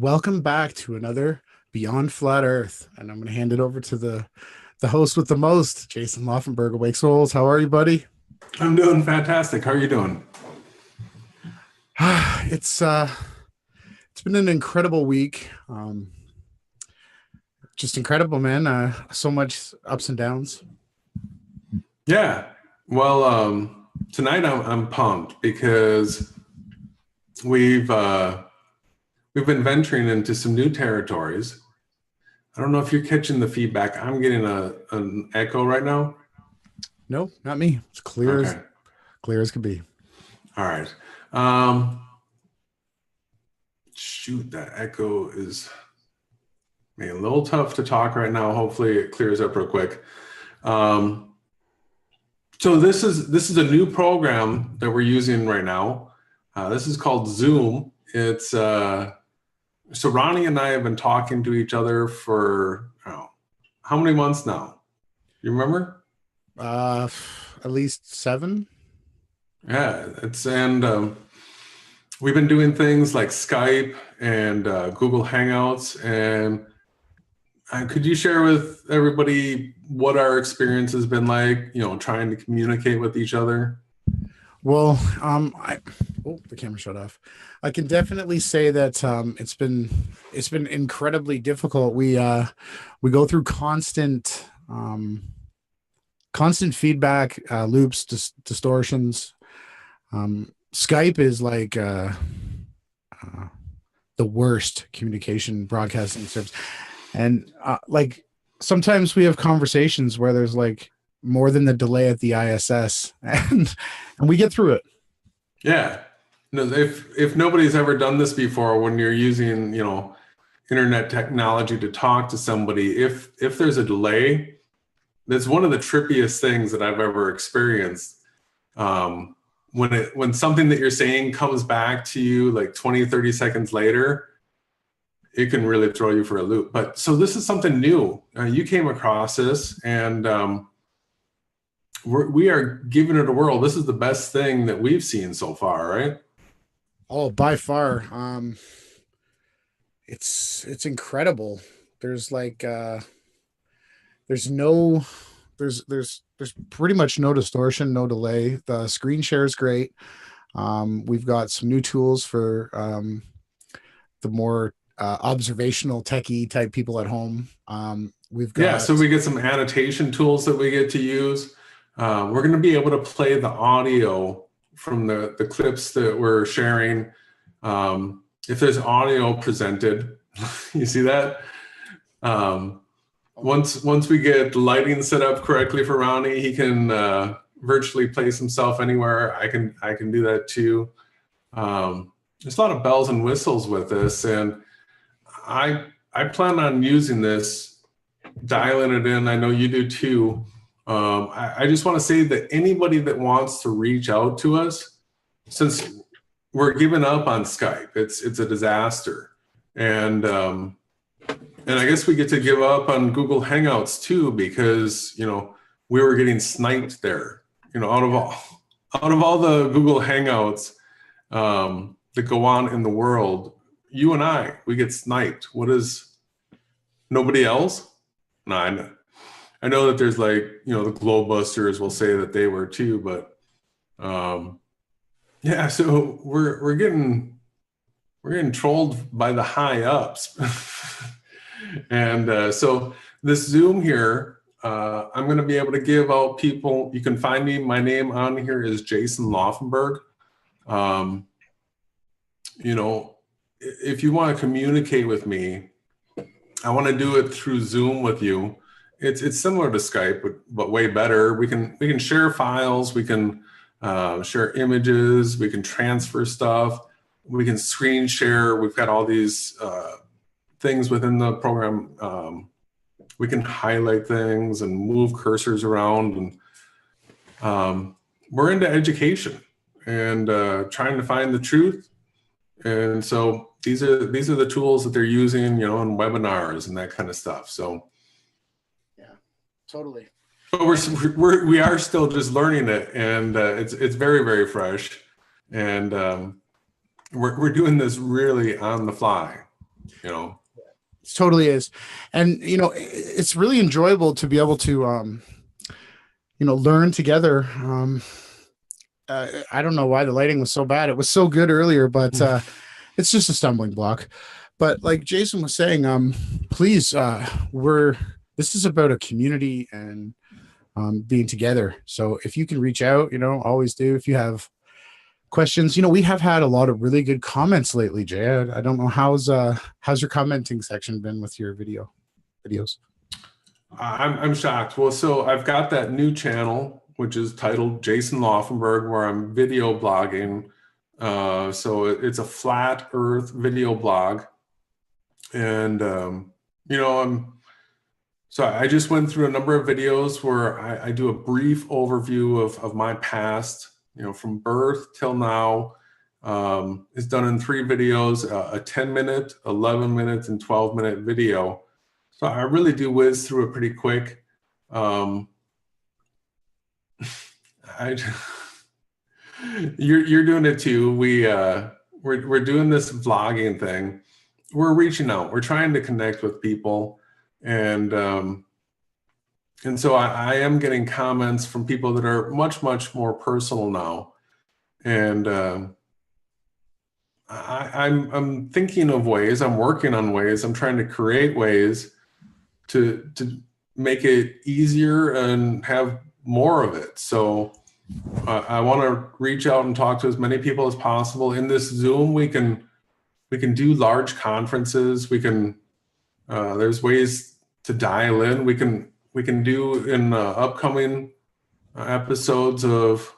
welcome back to another Beyond Flat Earth. And I'm going to hand it over to the host with the most, Jason Laufenberg, Awake Souls. How are you, buddy? I'm doing fantastic. How are you doing? It's been an incredible week. Just incredible, man. So much ups and downs. Yeah. Well, tonight I'm pumped because we've been venturing into some new territories. I don't know if you're catching the feedback. I'm getting an echo right now. No, not me. It's clear as can be. All right. Shoot, that echo is maybe a little tough to talk right now. Hopefully it clears up real quick. So this is a new program that we're using right now. This is called Zoom. It's so Ronnie and I have been talking to each other for how many months now? You remember? At least 7. Yeah, we've been doing things like Skype and Google Hangouts. And could you share with everybody what our experience has been like, trying to communicate with each other? Well, the camera shut off. I can definitely say that it's been incredibly difficult. We go through constant feedback loops, distortions. Skype is like the worst communication broadcasting service, and like sometimes we have conversations where there's like more than the delay at the ISS, and we get through it. Yeah. No, if nobody's ever done this before, when you're using internet technology to talk to somebody, if there's a delay, that's one of the trippiest things that I've ever experienced. When something that you're saying comes back to you like 20, 30 seconds later, it can really throw you for a loop. But so this is something new. You came across this, and we are giving it a whirl. This is the best thing that we've seen so far, right? Oh, by far. It's incredible. There's like there's pretty much no distortion, no delay. The screen share is great. We've got some new tools for the more observational techie type people at home. We've got so we get some annotation tools that we get to use. We're going to be able to play the audio from the clips that we're sharing. If there's audio presented, you see that? Once we get lighting set up correctly for Ronnie, he can virtually place himself anywhere. I can do that too. There's a lot of bells and whistles with this, and I plan on using this, dialing it in. I know you do too. I just want to say that anybody that wants to reach out to us, since we're giving up on Skype, it's a disaster, and I guess we get to give up on Google Hangouts too, because we were getting sniped there. Out of all the Google Hangouts that go on in the world, you and we get sniped. What is nobody else? No, I know that there's like, the Globebusters will say that they were too, but yeah, so we're getting trolled by the high ups. And so this Zoom here, I'm going to be able to give out people. You can find me. My name on here is Jason Laufenberg. If you want to communicate with me, I want to do it through Zoom with you. It's similar to Skype, but way better. We can share files. We can share images. We can transfer stuff. We can screen share. We've got all these things within the program. We can highlight things and move cursors around. And we're into education and trying to find the truth. And so these are the tools that they're using, in webinars and that kind of stuff. So. Totally. But we are still just learning it, and it's very, very fresh, and we're doing this really on the fly. you know. It totally is. And, it's really enjoyable to be able to, learn together. I don't know why the lighting was so bad. It was so good earlier, but it's just a stumbling block. But like Jason was saying, please, this is about a community and being together. So if you can reach out, always do. If you have questions, we have had a lot of really good comments lately, Jay. I don't know how's your commenting section been with your videos. I'm shocked. Well, so I've got that new channel, which is titled Jason Laufenberg, where I'm video blogging. So it's a flat earth video blog. And, so I just went through a number of videos where I do a brief overview of my past, from birth till now. It's done in 3 videos, a 10-minute, 11-minute, and 12-minute video. So I really do whiz through it pretty quick. You're doing it too. We're doing this vlogging thing. We're reaching out. We're trying to connect with people, and so I am getting comments from people that are much more personal now, and I'm thinking of ways. I'm working on ways. I'm trying to create ways to make it easier and have more of it. So I want to reach out and talk to as many people as possible. In this Zoom, we can do large conferences. We can there's ways to dial in. We can do in upcoming episodes of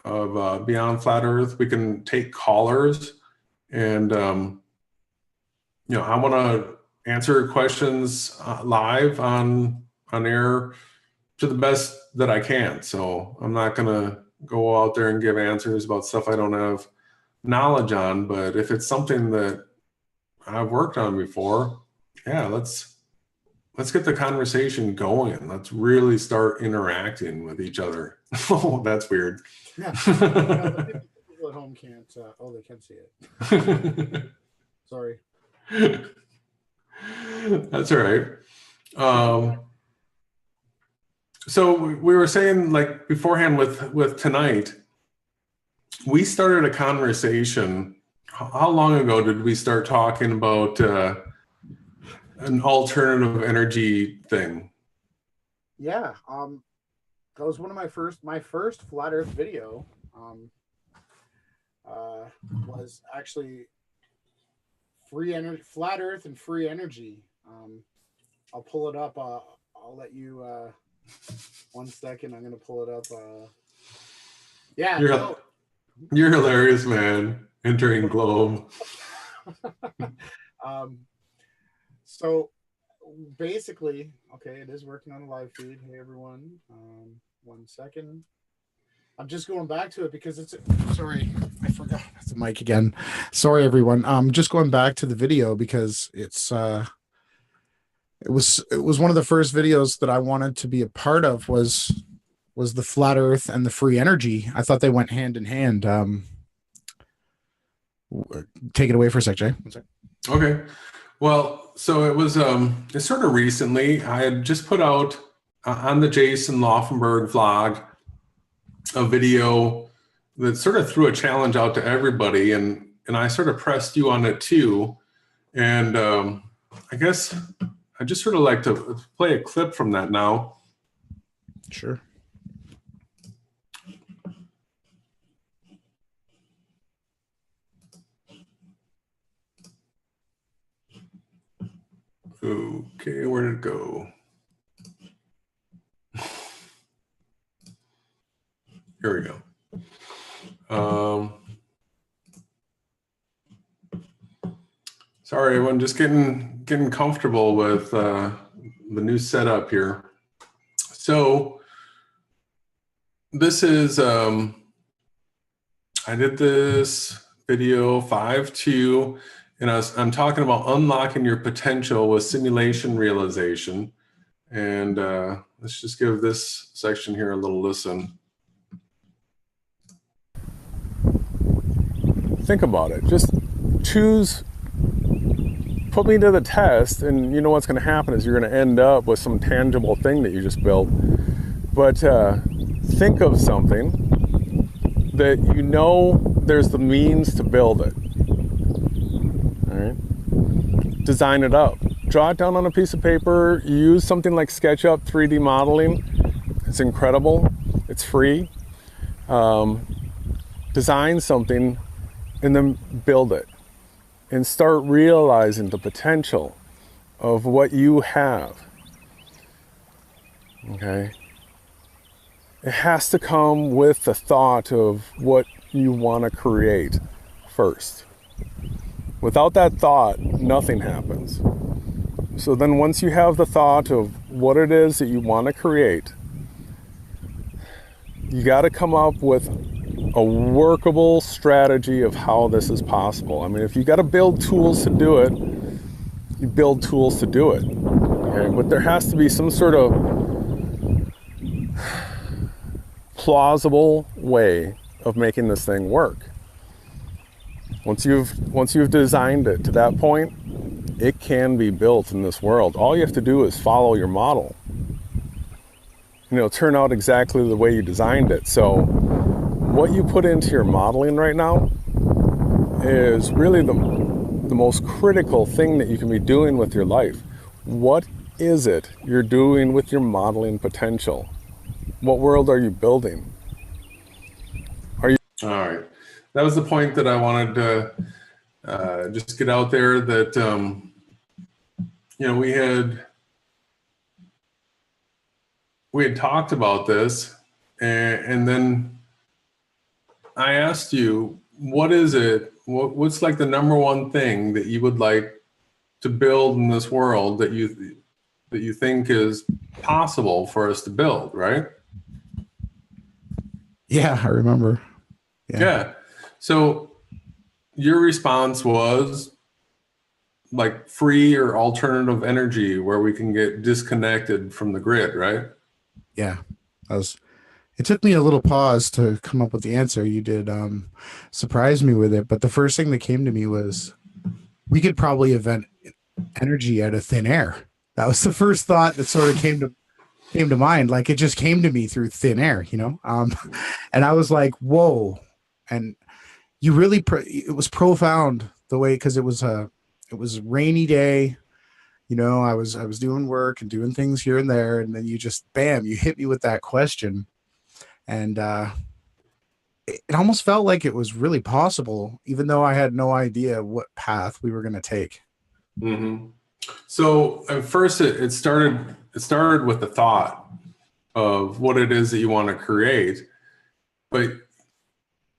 Beyond Flat Earth. We can take callers, and I want to answer questions live on air to the best that I can. So I'm not going to go out there and give answers about stuff I don't have knowledge on, but if it's something that I've worked on before, yeah, let's get the conversation going. Let's really start interacting with each other. Oh, that's weird. Yeah. The people at home can't. They can see it. Sorry. That's all right. So we were saying, like, beforehand with tonight, we started a conversation. How long ago did we start talking about an alternative energy thing? Yeah, that was one of my first flat Earth video. Was actually flat Earth and free energy. I'll pull it up. I'll let you. 1 second. I'm gonna pull it up. Yeah. You're hilarious, man. Entering globe. So basically, okay, it is working on a live feed. Hey everyone. 1 second. I'm just going back to it because sorry, I forgot the mic again. Sorry everyone. Just going back to the video because it was one of the first videos that I wanted to be a part of was the flat Earth and the free energy. I thought they went hand in hand. Take it away for a sec, Jay. 1 sec. Okay. Well, so it was it's sort of recently. I had just put out on the Jason Laufenberg vlog a video that sort of threw a challenge out to everybody, and I sort of pressed you on it too. And I guess I just sort of like to play a clip from that now. Sure. Okay, where did it go? Here we go. Sorry, everyone, just getting comfortable with the new setup here. So this is I did this video 5.2, and I'm talking about unlocking your potential with simulation realization. And let's just give this section here a little listen. Think about it. Just choose put me to the test, and you know what's going to happen is you're going to end up with some tangible thing that you just built. But think of something that you know there's the means to build it. All right? Design it up. Draw it down on a piece of paper. Use something like SketchUp 3D modeling. It's incredible. It's free. Design something and then build it. And start realizing the potential of what you have. Okay? It has to come with the thought of what you want to create first. Without that thought, nothing happens. So then once you have the thought of what it is that you want to create, you got to come up with a workable strategy of how this is possible. I mean, if you got to build tools to do it, you build tools to do it. Okay? But there has to be some sort of plausible way of making this thing work. Once you've designed it to that point, it can be built in this world. All you have to do is follow your model. And it'll turn out exactly the way you designed it. So what you put into your modeling right now is really the most critical thing that you can be doing with your life. What is it you're doing with your modeling potential? What world are you building? All right. That was the point that I wanted to just get out there, that, you know, we had talked about this, and then I asked you, what is it, what's like the number one thing that you would like to build in this world that you think is possible for us to build, right? Yeah, I remember. Yeah. So your response was like free or alternative energy where we can get disconnected from the grid, right? Yeah. It took me a little pause to come up with the answer. You did surprise me with it, but the first thing that came to me was we could probably invent energy out of thin air. That was the first thought that sort of came to mind. Like, it just came to me through thin air, you know? And I was like, whoa. And you really, it was profound the way, because it was a rainy day. You know, I was doing work and doing things here and there. And then you just, bam, you hit me with that question. And it almost felt like it was really possible, even though I had no idea what path we were going to take. Mm-hmm. So at first it started with the thought of what it is that you want to create, but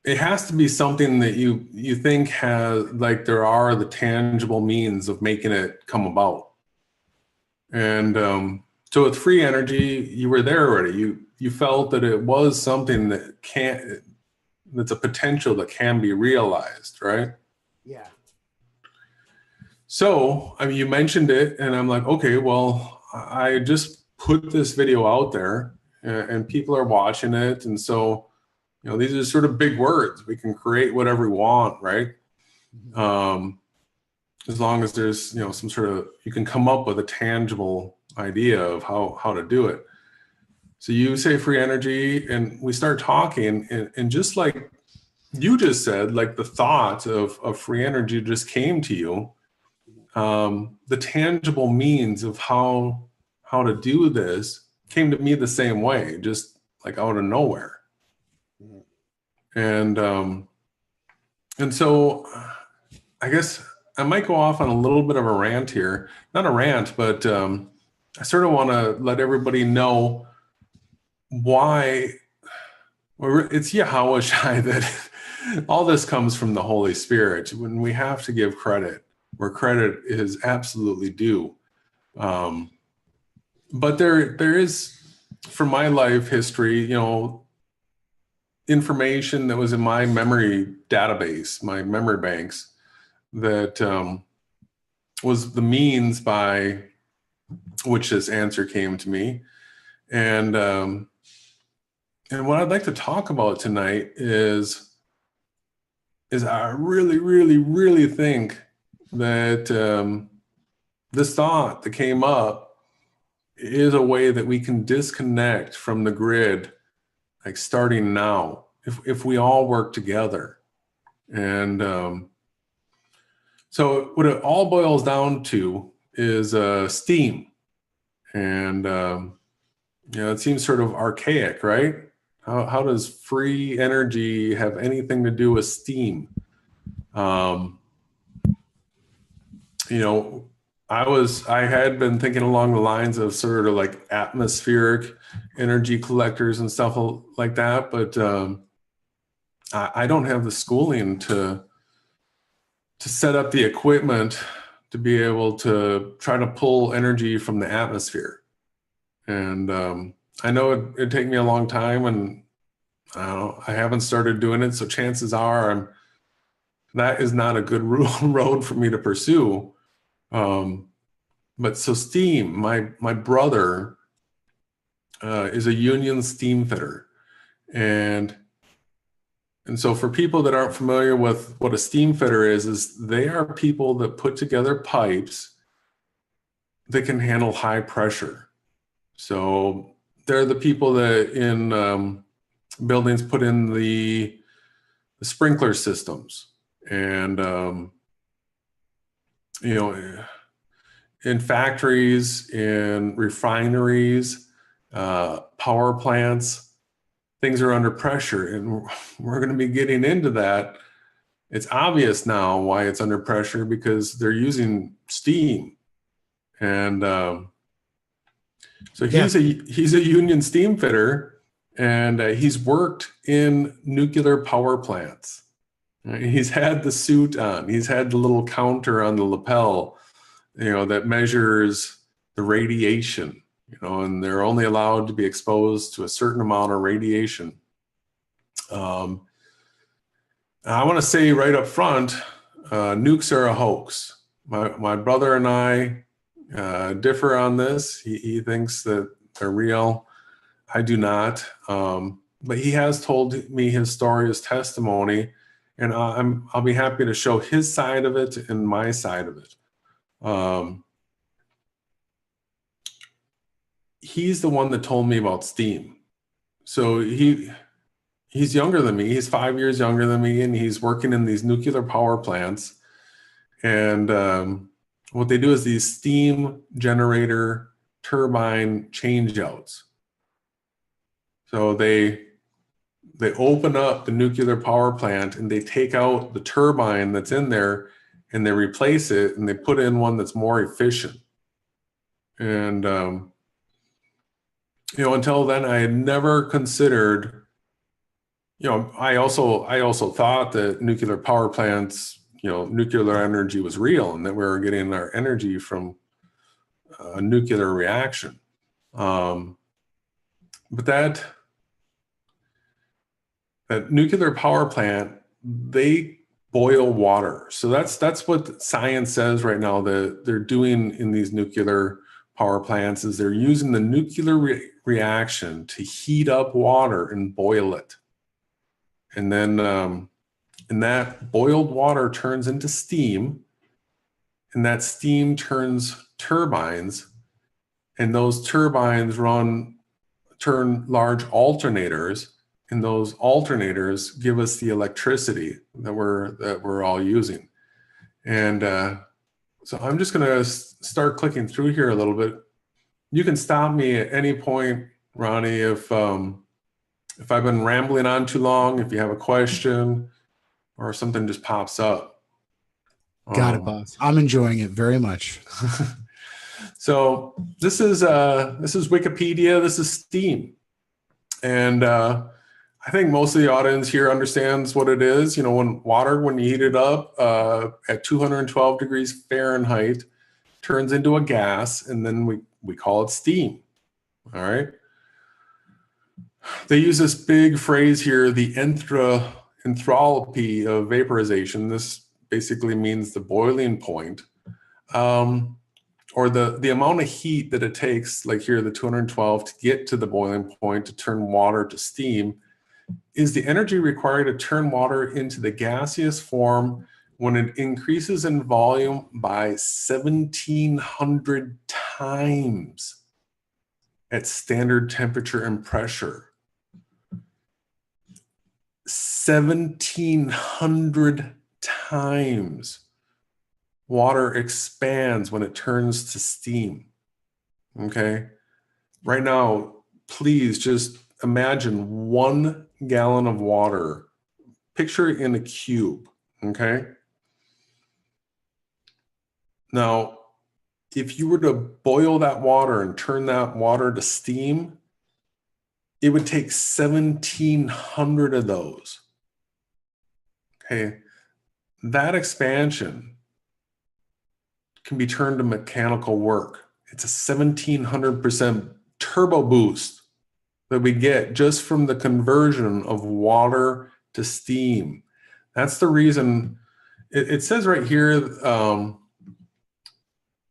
it has to be something that you think has, like, there are the tangible means of making it come about. And so with free energy, you were there already. You felt that it was something that's a potential that can be realized, right? Yeah. So, I mean, you mentioned it, and I'm like, okay, well, I just put this video out there, and people are watching it. And so, you know, these are sort of big words. We can create whatever we want, right? As long as there's, you know, some sort of, you can come up with a tangible idea of how to do it. So you say free energy, and we start talking, and just like you just said, like the thought of free energy just came to you. The tangible means of how to do this came to me the same way, just like out of nowhere. And so I guess I might go off on a little bit of a rant here. Not a rant, but I sort of want to let everybody know why, or it's Yahweh Shai, that all this comes from the Holy Spirit, when we have to give credit where credit is absolutely due. But there is, from my life history, you know, information that was in my memory database, my memory banks, that was the means by which this answer came to me. And what I'd like to talk about tonight is I really, really, really think that this thought that came up is a way that we can disconnect from the grid, like starting now, if we all work together. And so what it all boils down to is steam. And you know, it seems sort of archaic, right? How does free energy have anything to do with steam? You know, I had been thinking along the lines of sort of like atmospheric energy collectors and stuff like that, but I don't have the schooling to set up the equipment to be able to try to pull energy from the atmosphere. And I know it'd take me a long time, and I don't know, I haven't started doing it, so chances are that is not a good road for me to pursue. But so steam, my brother is a union steam fitter, and so for people that aren't familiar with what a steam fitter is they are people that put together pipes that can handle high pressure. So they're the people that in buildings put in the sprinkler systems, and you know, in factories, in refineries, power plants, things are under pressure, and we're going to be getting into that. It's obvious now why it's under pressure, because they're using steam. And so he's a union steam fitter, and he's worked in nuclear power plants. He's had the suit on. He's had the little counter on the lapel, you know, that measures the radiation, you know, and they're only allowed to be exposed to a certain amount of radiation. I want to say right up front, nukes are a hoax. My brother and I differ on this. He thinks that they're real. I do not. But he has told me his story, his testimony, and I'll be happy to show his side of it and my side of it. He's the one that told me about steam. So he's younger than me. He's 5 years younger than me, and he's working in these nuclear power plants. And what they do is these steam generator turbine changeouts. So they open up the nuclear power plant, and they take out the turbine that's in there, and they replace it, and they put in one that's more efficient. And you know, until then, I had never considered, you know, I also thought that nuclear power plants, you know, nuclear energy was real, and that we were getting our energy from a nuclear reaction. But that nuclear power plant, they boil water. So that's what science says right now that they're doing in these nuclear power plants, is they're using the nuclear reaction to heat up water and boil it. And then and that boiled water turns into steam, and that steam turns turbines, and those turbines turn large alternators, and those alternators give us the electricity that we're all using. And so I'm just going to start clicking through here a little bit. You can stop me at any point, Ronnie, if I've been rambling on too long, if you have a question or something just pops up. Got it, boss. I'm enjoying it very much. So this is Wikipedia. This is steam, and I think most of the audience here understands what it is. You know, when you heat it up at 212 degrees Fahrenheit, turns into a gas, and then we call it steam. All right. They use this big phrase here, the enthalpy of vaporization. This basically means the boiling point, or the amount of heat that it takes, like here, the 212, to get to the boiling point to turn water to steam, is the energy required to turn water into the gaseous form when it increases in volume by 1,700 times at standard temperature and pressure. 1,700 times water expands when it turns to steam. Okay? Right now, please just imagine 1 gallon of water. Picture it in a cube. Okay? Now, if you were to boil that water and turn that water to steam, it would take 1,700 of those. Okay, that expansion can be turned to mechanical work. It's a 1,700% turbo boost that we get just from the conversion of water to steam. That's the reason it says right here,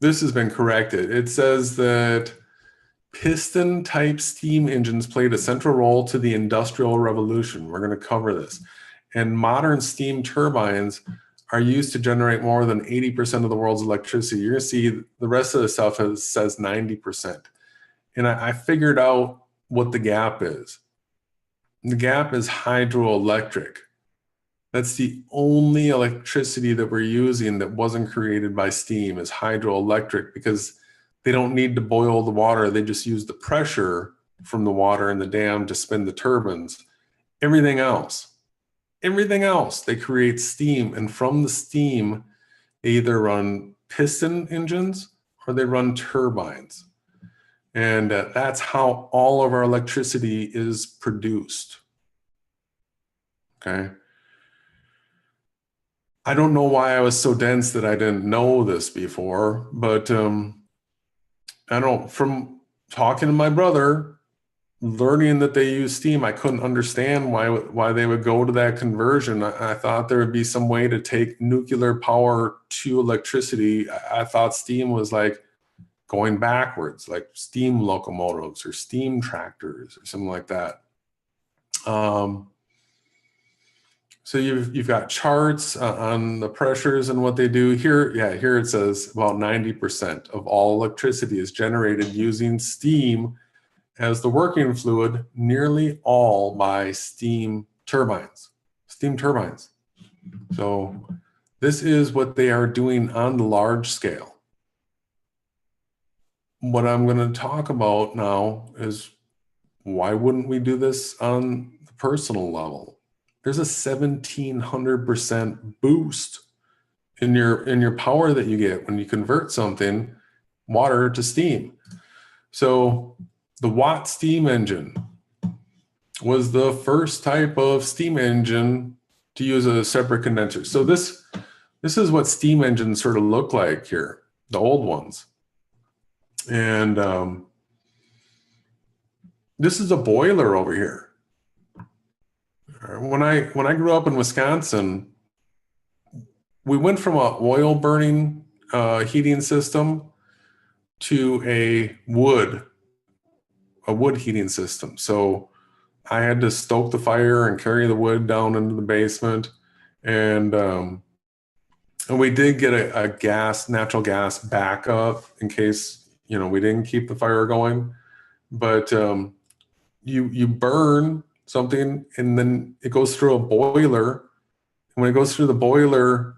this has been corrected. It says that piston type steam engines played a central role to the Industrial Revolution. We're going to cover this. And modern steam turbines are used to generate more than 80% of the world's electricity. You're going to see the rest of the stuff says 90%. And I figured out what the gap is. The gap is hydroelectric. That's the only electricity that we're using that wasn't created by steam, is hydroelectric, because they don't need to boil the water. They just use the pressure from the water in the dam to spin the turbines. Everything else, they create steam. And from the steam, they either run piston engines or they run turbines. And that's how all of our electricity is produced. Okay. I don't know why I was so dense that I didn't know this before, but I don't, from talking to my brother, learning that they use steam, I couldn't understand why they would go to that conversion. I thought there would be some way to take nuclear power to electricity. I thought steam was like going backwards, like steam locomotives or steam tractors or something like that. So you've got charts on the pressures and what they do here. Yeah, here it says about 90% of all electricity is generated using steam as the working fluid, nearly all by steam turbines. Steam turbines. So this is what they are doing on the large scale. What I'm going to talk about now is, why wouldn't we do this on the personal level? There's a 1,700% boost in your power that you get when you convert something, water to steam. So the Watt steam engine was the first type of steam engine to use a separate condenser. So this is what steam engines sort of look like here, the old ones. And this is a boiler over here. When I grew up in Wisconsin, we went from a oil burning heating system to a wood heating system. So I had to stoke the fire and carry the wood down into the basement, and we did get a natural gas backup in case we didn't keep the fire going. But you burn something and then it goes through a boiler. And when it goes through the boiler,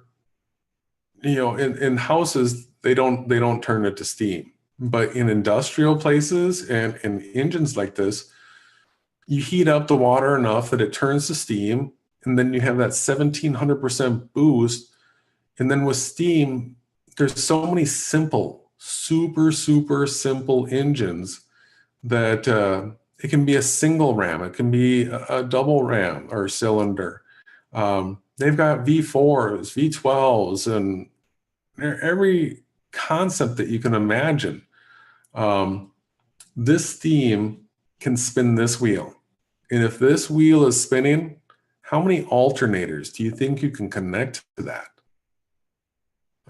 in houses, they don't turn it to steam. But in industrial places and in engines like this, you heat up the water enough that it turns to steam, and then you have that 1,700% boost. And then with steam, there's so many simple, super simple engines that it can be a single ram, it can be a double ram or cylinder. They've got V4s, V12s, and every concept that you can imagine. This steam can spin this wheel. And if this wheel is spinning, how many alternators do you think you can connect to that?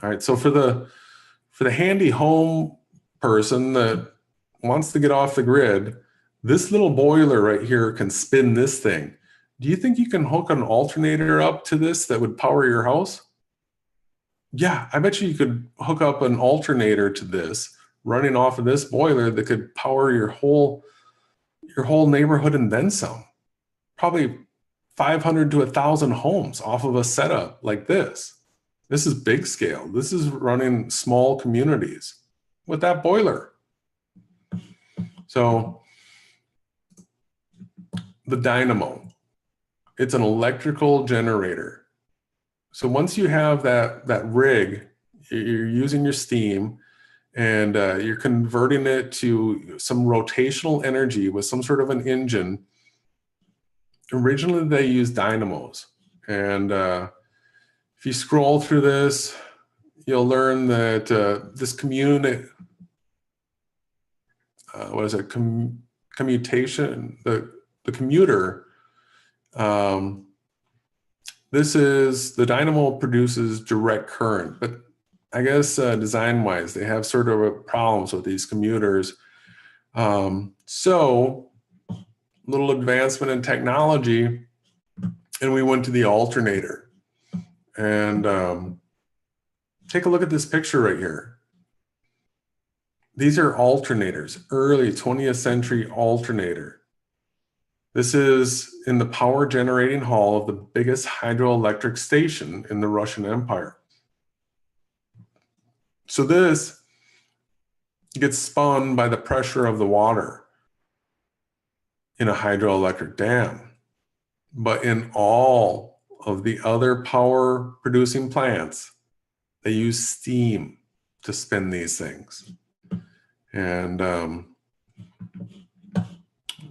All right, so for the handy home person that wants to get off the grid, this little boiler right here can spin this thing. Do you think you can hook an alternator up to this that would power your house? Yeah, I bet you could hook up an alternator to this, running off of this boiler that could power your whole neighborhood and then some. Probably 500 to 1,000 homes off of a setup like this. This is big scale. This is running small communities with that boiler. So the dynamo, it's an electrical generator. So once you have that rig, you're using your steam and you're converting it to some rotational energy with some sort of an engine. Originally, they used dynamos. And if you scroll through this, you'll learn that this commutation, the commuter, this is, the dynamo produces direct current, but I guess design-wise, they have sort of problems with these commuters. So little advancement in technology, and we went to the alternator. And take a look at this picture right here. These are alternators, early 20th century alternator. This is in the power generating hall of the biggest hydroelectric station in the Russian Empire. So this gets spun by the pressure of the water in a hydroelectric dam. But in all of the other power producing plants, they use steam to spin these things. And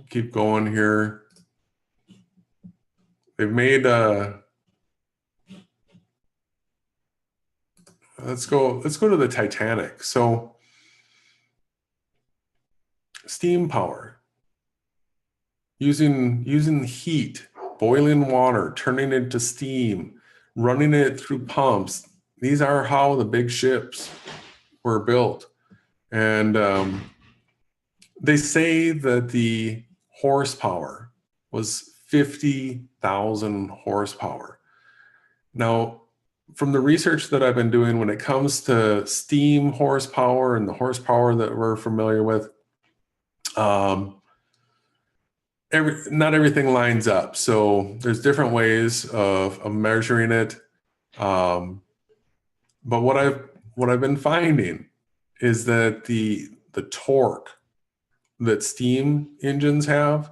keep going here. They've made let's go to the Titanic. So steam power, using heat, boiling water, turning it to steam, running it through pumps. These are how the big ships were built. And they say that the horsepower was 50,000 horsepower. Now, from the research that I've been doing when it comes to steam horsepower and the horsepower that we're familiar with, not everything lines up. So there's different ways of measuring it. But what I've been finding is that the torque that steam engines have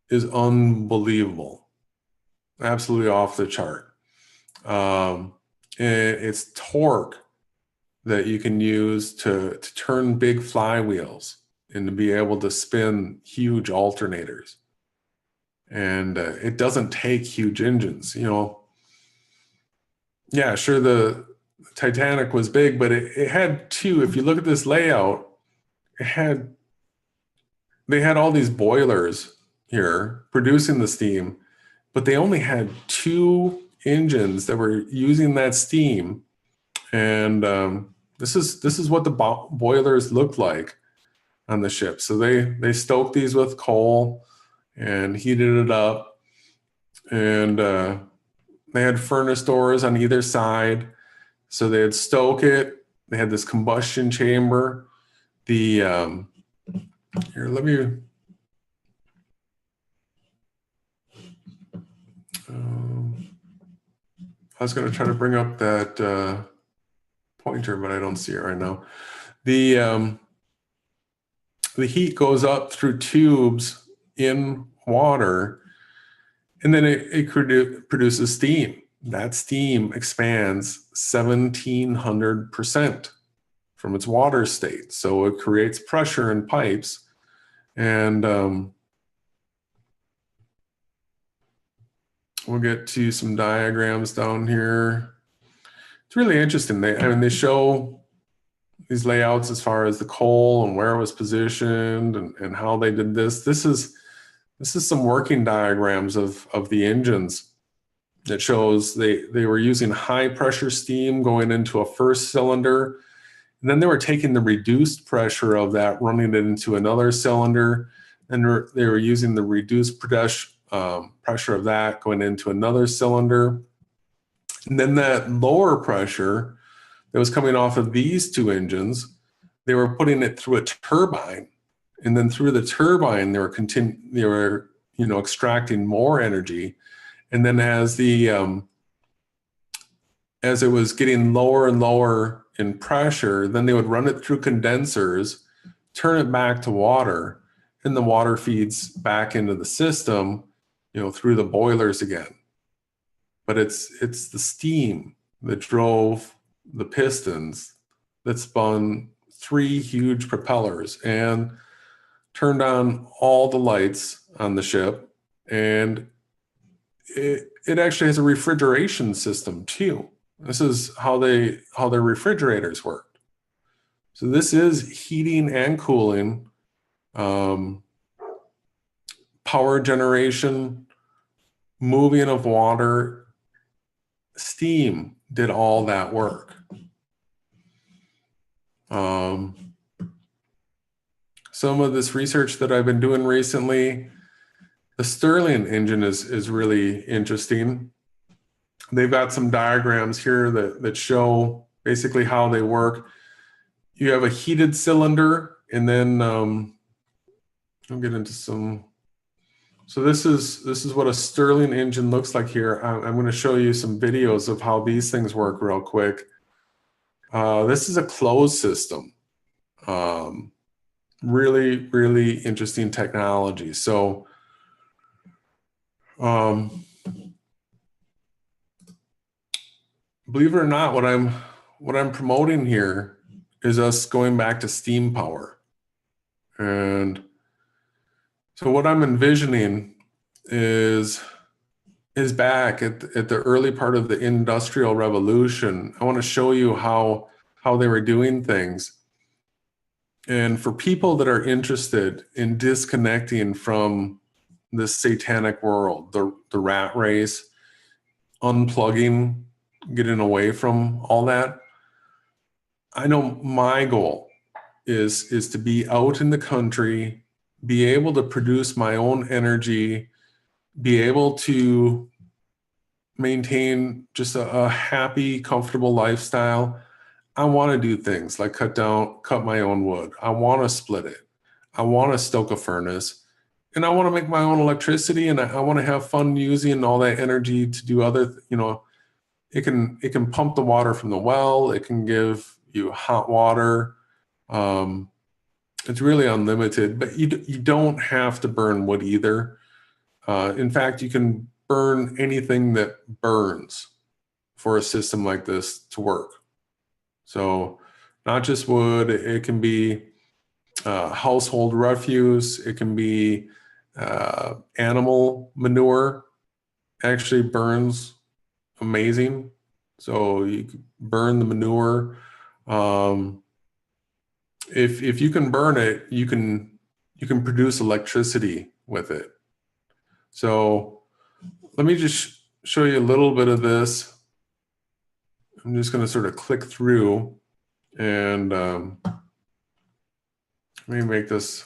is unbelievable, absolutely off the chart. It's torque that you can use to turn big flywheels and to be able to spin huge alternators. And it doesn't take huge engines, you know. Yeah, sure, the Titanic was big, but it had two. If you look at this layout, they had all these boilers here producing the steam, but they only had two engines that were using that steam. And this is what the boilers looked like on the ship. So they stoked these with coal and heated it up, and they had furnace doors on either side. So they'd stoke it. They had this combustion chamber. Here, let me. I was going to try to bring up that pointer, but I don't see it right now. The heat goes up through tubes in water, and then it produces steam. That steam expands 1,700% from its water state. So it creates pressure in pipes. And we'll get to some diagrams down here. It's really interesting. They show these layouts as far as the coal and where it was positioned and how they did this. This is some working diagrams of the engines that shows they were using high pressure steam going into a first cylinder. And then they were taking the reduced pressure of that, running it into another cylinder. And they were using the reduced pressure of that going into another cylinder. And then that lower pressure that was coming off of these two engines, they were putting it through a turbine, and then through the turbine they were extracting more energy, and then as it was getting lower and lower in pressure, then they would run it through condensers, turn it back to water, and the water feeds back into the system, through the boilers again. But it's the steam that drove the pistons that spun 3 huge propellers and turned on all the lights on the ship. And it actually has a refrigeration system too. This is how their refrigerators worked. So this is heating and cooling, power generation, moving of water. Steam did all that work. Some of this research that I've been doing recently, the Stirling engine is really interesting. They've got some diagrams here that show basically how they work. You have a heated cylinder, and then I'll get into some. So this is what a Stirling engine looks like here. I'm going to show you some videos of how these things work real quick. This is a closed system. Really, really interesting technology. So believe it or not, what I'm promoting here is us going back to steam power. And so what I'm envisioning is back at the early part of the Industrial Revolution. I want to show you how they were doing things. And for people that are interested in disconnecting from this satanic world, the rat race, unplugging, getting away from all that, I know my goal is to be out in the country, be able to produce my own energy, be able to maintain just a happy, comfortable lifestyle. I want to do things like cut my own wood. I want to split it. I want to stoke a furnace, and I want to make my own electricity, and I want to have fun using all that energy to do other, it can pump the water from the well. It can give you hot water. It's really unlimited, but you don't have to burn wood either. In fact, you can burn anything that burns for a system like this to work. So not just wood, it can be household refuse, it can be animal manure. Actually burns amazing. So you can burn the manure. If you can burn it, you can produce electricity with it. So let me just show you a little bit of this. I'm just going to sort of click through, and let me make this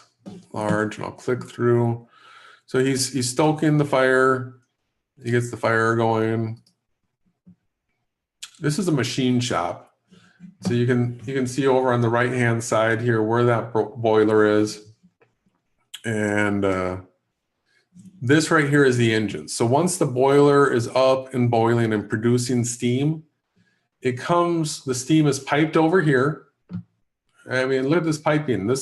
large, and I'll click through. So he's stoking the fire. He gets the fire going. This is a machine shop. So you can see over on the right hand side here where that boiler is, and this right here is the engine. So once the boiler is up and boiling and producing steam, the steam is piped over here. I mean, look at this piping.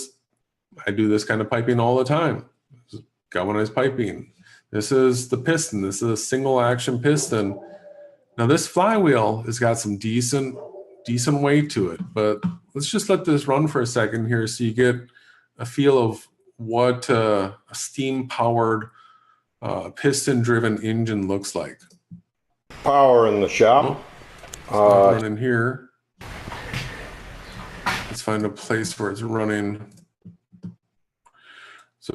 I do this kind of piping all the time. This is galvanized piping. This is the piston. This is a single action piston. Now this flywheel has got some decent weight to it, but let's just let this run for a second here so you get a feel of what a steam-powered, piston-driven engine looks like. Power in the shop. Running here. Let's find a place where it's running. So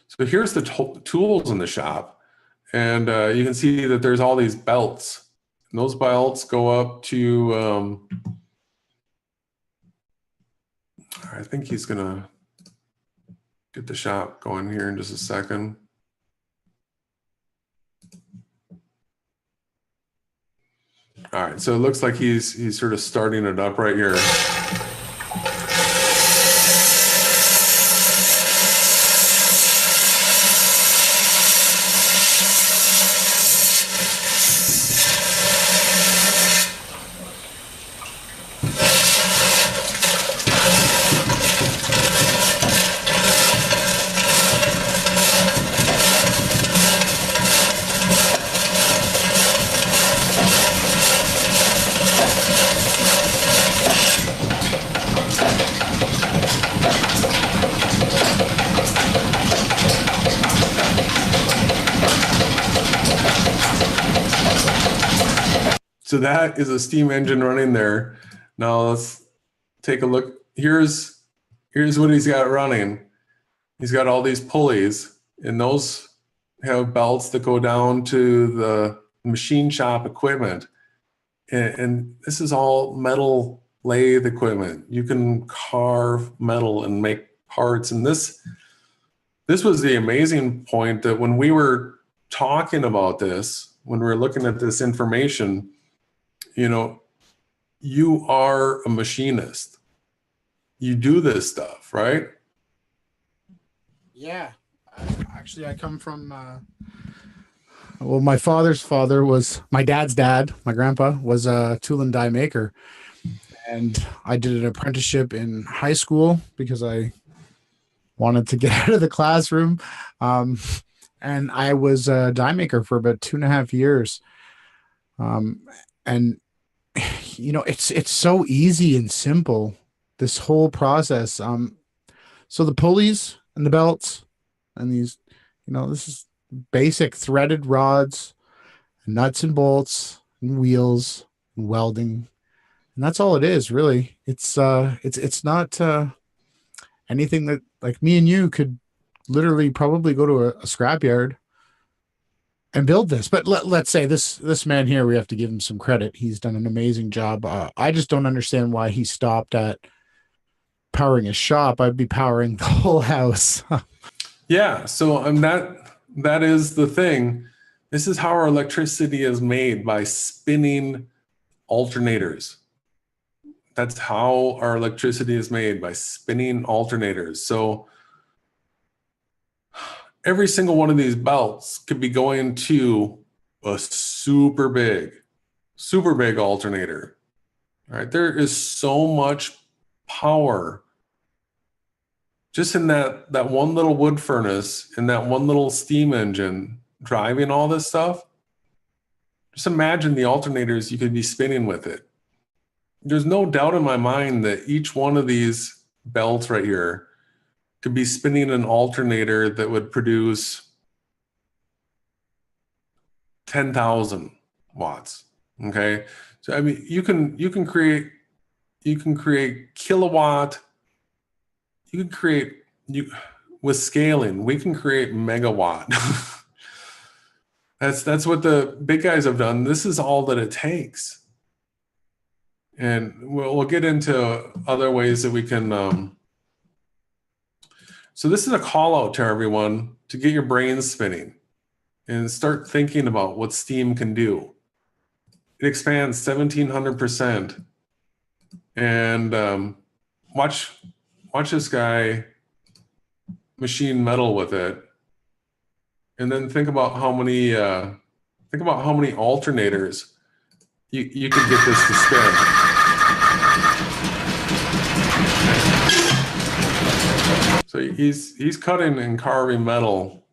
so here's the tools in the shop. And you can see that there's all these belts. And those belts go up to, I think he's going to get the shop going here in just a second. All right, so it looks like he's sort of starting it up right here. So that is a steam engine running there. Now let's take a look. Here's what he's got running. He's got all these pulleys, and those have belts that go down to the machine shop equipment. And this is all metal lathe equipment. You can carve metal and make parts. And this was the amazing point, that when we were talking about this, when we were looking at this information, you know, you are a machinist. You do this stuff, right? Yeah. Actually, I come from, well, my father's father was, my dad's dad, my grandpa, was a tool and die maker. And I did an apprenticeship in high school because I wanted to get out of the classroom. And I was a die maker for about 2.5 years. And you know, it's so easy and simple, this whole process. So the pulleys and the belts and these, you know, this is basic threaded rods, nuts and bolts and wheels and welding. And that's all it is, really. It's not anything that, like, me and you could literally probably go to a scrapyard and build this. But let's say this man here, we have to give him some credit. He's done an amazing job. I just don't understand why he stopped at powering his shop. I'd be powering the whole house. Yeah, so that is the thing. This is how our electricity is made, by spinning alternators. That's how our electricity is made, by spinning alternators. So every single one of these belts could be going to a super big alternator. All right, there is so much power just in that one little wood furnace, in that one little steam engine driving all this stuff. Just imagine the alternators you could be spinning with it. There's no doubt in my mind that each one of these belts right here could be spinning an alternator that would produce 10,000 watts. Okay, so I mean, you can create kilowatt. You can create, with scaling, we can create megawatt. That's what the big guys have done. This is all that it takes. And we'll get into other ways that we can. So this is a call out to everyone to get your brains spinning and start thinking about what steam can do. It expands 1,700%. And watch this guy machine metal with it. And then think about how many alternators you could get this to spin. So he's cutting and carving metal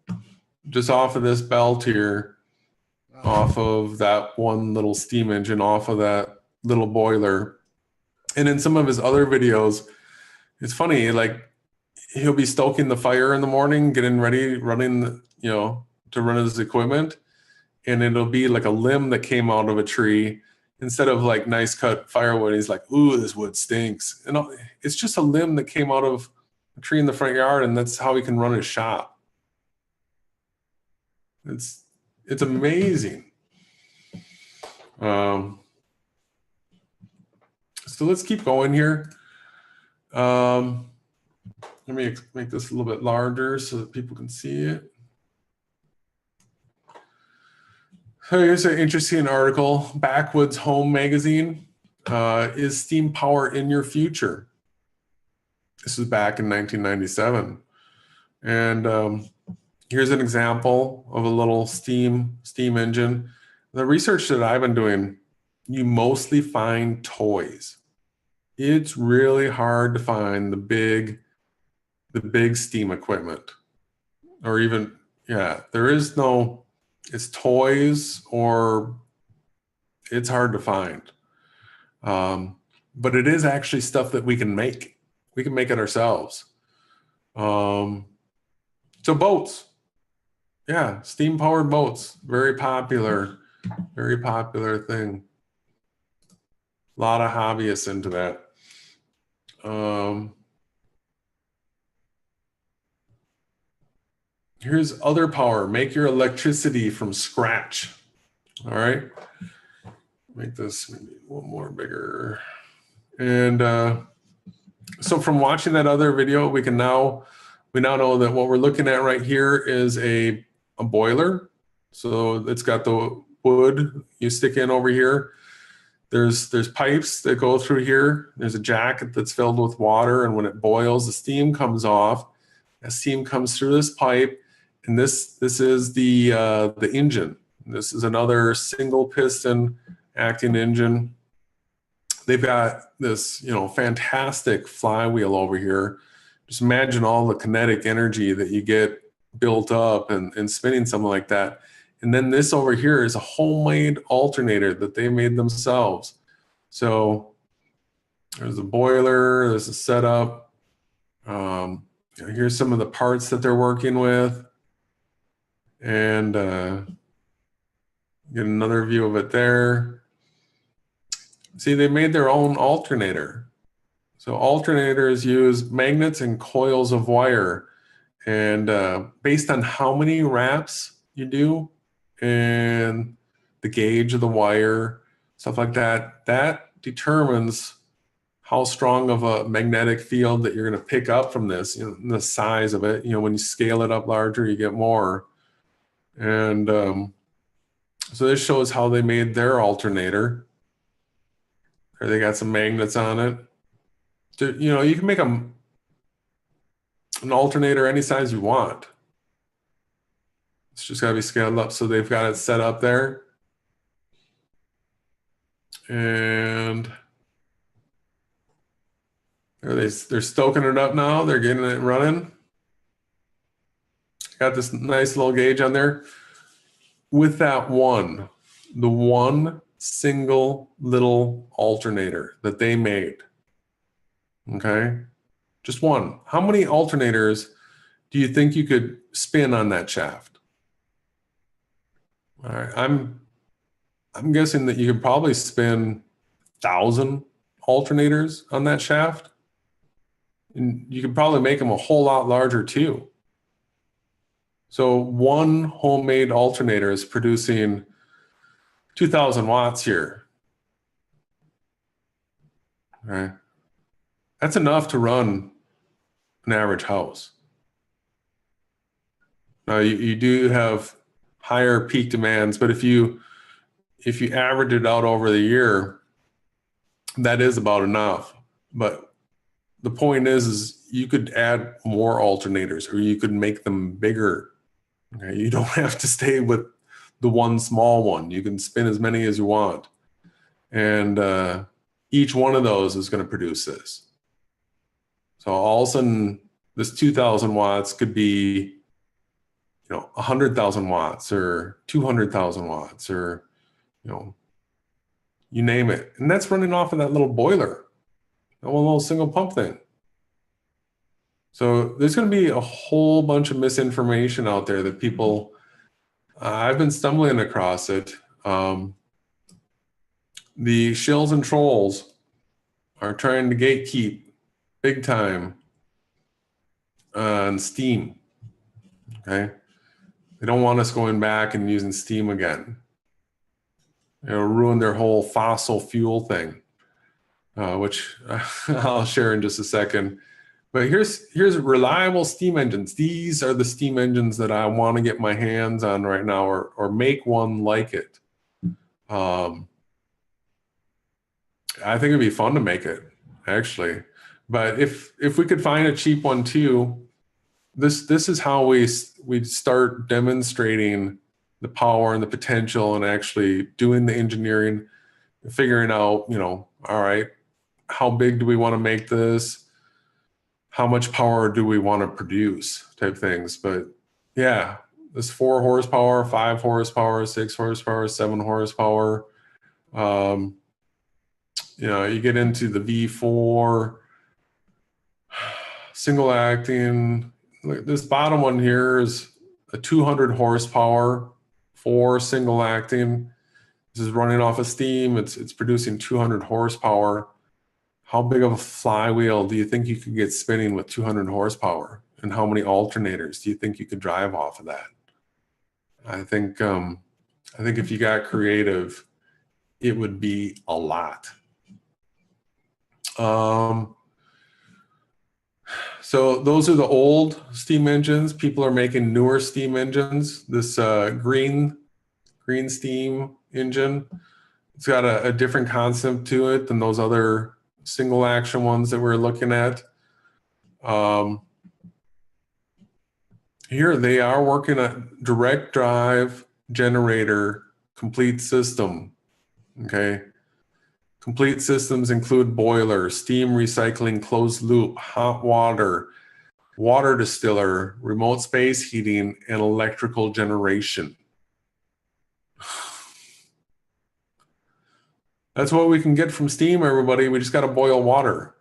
just off of this belt here, off of that one little steam engine, off of that little boiler. And in some of his other videos, it's funny, like, he'll be stoking the fire in the morning, getting ready, running, you know, to run his equipment. And it'll be like a limb that came out of a tree instead of like nice cut firewood. He's like, ooh, this wood stinks. And it's just a limb that came out of a tree in the front yard, and that's how he can run his shop. It's amazing. So let's keep going here. Let me make this a little bit larger so that people can see it. So here's an interesting article. Backwoods Home Magazine. Is steam power in your future? This is back in 1997. And here's an example of a little steam engine. The research that I've been doing, you mostly find toys. It's really hard to find the big steam equipment, or even, yeah, there is no, it's toys, or it's hard to find. But it is actually stuff that we can make. We can make it ourselves. So boats, yeah, steam powered boats, very popular thing. A lot of hobbyists into that. Here's other power. Make your electricity from scratch. All right. Make this maybe a little more bigger. And so from watching that other video, we now know that what we're looking at right here is a boiler. So it's got the wood you stick in over here. There's pipes that go through here. There's a jacket that's filled with water, and when it boils, the steam comes off. That steam comes through this pipe, and this is the engine. This is another single piston acting engine. They've got this, fantastic flywheel over here. Just imagine all the kinetic energy that you get built up and spinning something like that. And then this over here is a homemade alternator that they made themselves. So there's a boiler, there's a setup. Here's some of the parts that they're working with. And get another view of it there. See, they made their own alternator. So alternators use magnets and coils of wire. And based on how many wraps you do and the gauge of the wire, stuff like that, that determines how strong of a magnetic field that you're going to pick up from this, the size of it. When you scale it up larger, you get more. And so this shows how they made their alternator. Or they got some magnets on it. You can make an alternator any size you want. It's just got to be scaled up. So they've got it set up there. And they're stoking it up now. They're getting it running. Got this nice little gauge on there. With that the one single little alternator that they made. Okay? Just one. How many alternators do you think you could spin on that shaft? All right, I'm guessing that you could probably spin 1,000 alternators on that shaft. And you could probably make them a whole lot larger too. So one homemade alternator is producing 2,000 watts here. All right. That's enough to run an average house. Now you do have higher peak demands, but if you average it out over the year, that is about enough. But the point is you could add more alternators, or you could make them bigger. Okay? You don't have to stay with the one small one. You can spin as many as you want. And each one of those is going to produce this. So all of a sudden, this 2,000 watts could be, 100,000 watts or 200,000 watts, or, you name it. And that's running off of that little boiler, that one little single pump thing. So there's going to be a whole bunch of misinformation out there that people, I've been stumbling across it. The shills and trolls are trying to gatekeep big time on steam. Okay. They don't want us going back and using steam again. Ruin their whole fossil fuel thing, which I'll share in just a second. But here's reliable steam engines. These are the steam engines that I want to get my hands on right now, or make one like it. I think it'd be fun to make it, actually. But if we could find a cheap one too, this is how we start demonstrating the power and the potential, and actually doing the engineering, figuring out, you know, all right, how big do we want to make this? How much power do we want to produce, type things. But yeah, this 4 horsepower, 5 horsepower, 6 horsepower, 7 horsepower. You know, you get into the V4, single acting. Look, this bottom one here is a 200 horsepower, 4 single acting. This is running off of steam. It's producing 200 horsepower. How big of a flywheel do you think you could get spinning with 200 horsepower? And how many alternators do you think you could drive off of that? I think if you got creative, it would be a lot. So those are the old steam engines. People are making newer steam engines. This green steam engine, it's got a different concept to it than those other single action ones that we're looking at. Here they are working on direct drive generator complete system. Okay. Complete systems include boiler, steam recycling, closed loop, hot water, water distiller, remote space heating, and electrical generation. That's what we can get from steam, everybody. We just got to boil water.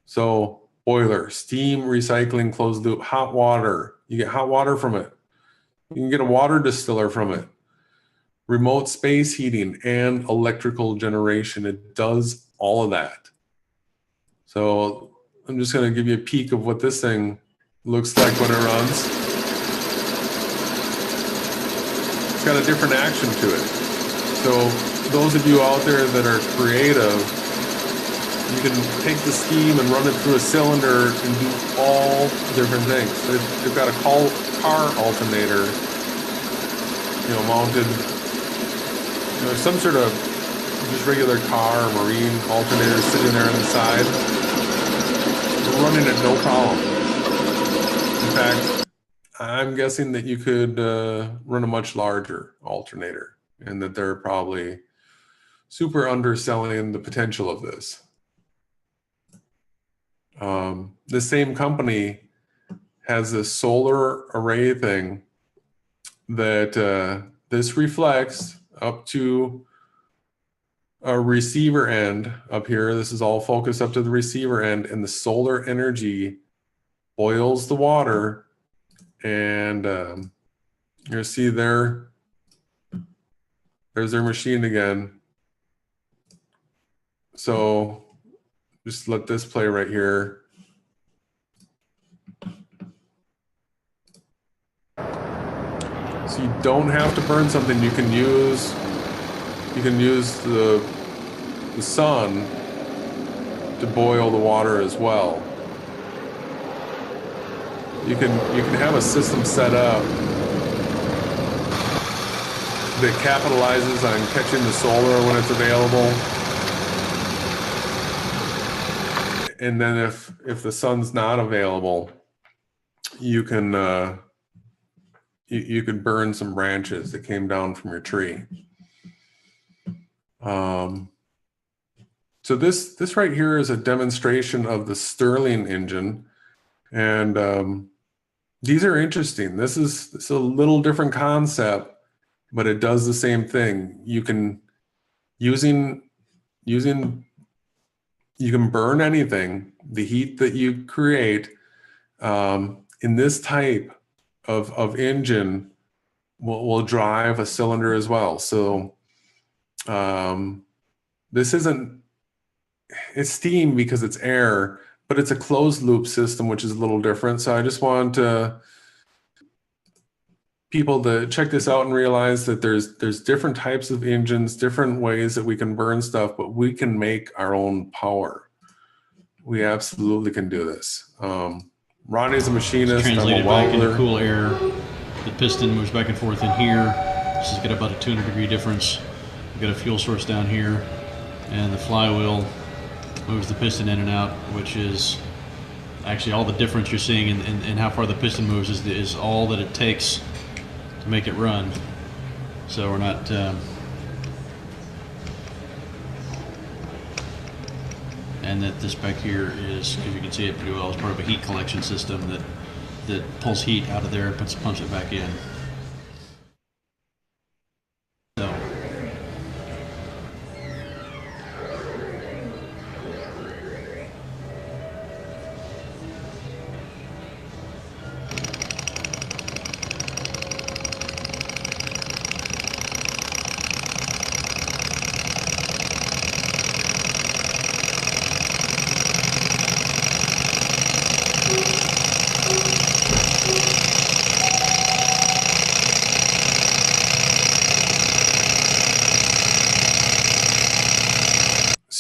So boiler, steam recycling, closed loop, hot water. You get hot water from it. You can get a water distiller from it. Remote space heating and electrical generation. It does all of that. So I'm just going to give you a peek of what this thing looks like when it runs. It's got a different action to it. So those of you out there that are creative, you can take the steam and run it through a cylinder and do all different things. They've got a car alternator, you know, mounted. You know, some sort of just regular car or marine alternator sitting there on the side. We're running it no problem. In fact, I'm guessing that you could run a much larger alternator, and that they're probably super underselling the potential of this. The same company has this solar array thing that this reflects up to a receiver end up here. This is all focused up to the receiver end, and the solar energy boils the water, and you'll see there's their machine again. So just let this play right here. So you don't have to burn something. You can use the sun to boil the water as well. You can have a system set up that capitalizes on catching the solar when it's available. And then if the sun's not available, you can burn some branches that came down from your tree. So this right here is a demonstration of the Stirling engine, and these are interesting. This is a little different concept, but it does the same thing. You can you can burn anything. The heat that you create in this type of engine will drive a cylinder as well. So this it's steam because it's air, but it's a closed loop system, which is a little different. So I just want people to check this out and realize that there's different types of engines, different ways that we can burn stuff, but we can make our own power. we absolutely can do this. Ronnie's a machinist. Translate I'm it a back into welder. cool air. The piston moves back and forth in here. This has got about a 200-degree difference. We've got a fuel source down here, and the flywheel moves the piston in and out, which is actually all the difference you're seeing in how far the piston moves is all that it takes to make it run. So we're not and that this back here is, because you can see it pretty well, is part of a heat collection system that pulls heat out of there and pumps it back in. So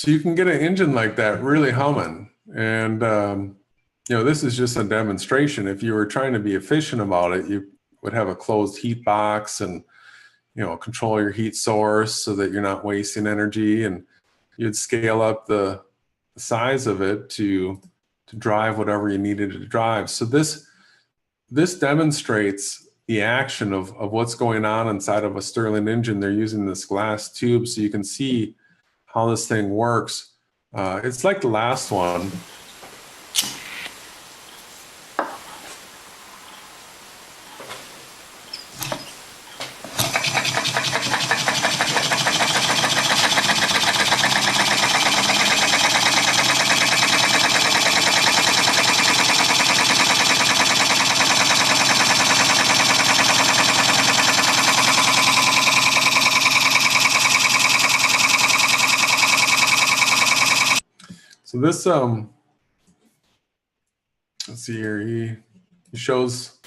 So you can get an engine like that really humming. And, you know, this is just a demonstration. If you were trying to be efficient about it, you would have a closed heat box and, you know, control your heat source so that you're not wasting energy. And you'd scale up the size of it to drive whatever you needed to drive. So this demonstrates the action of what's going on inside of a Stirling engine. They're using this glass tube so you can see how this thing works. It's like the last one. So this, let's see here, he shows,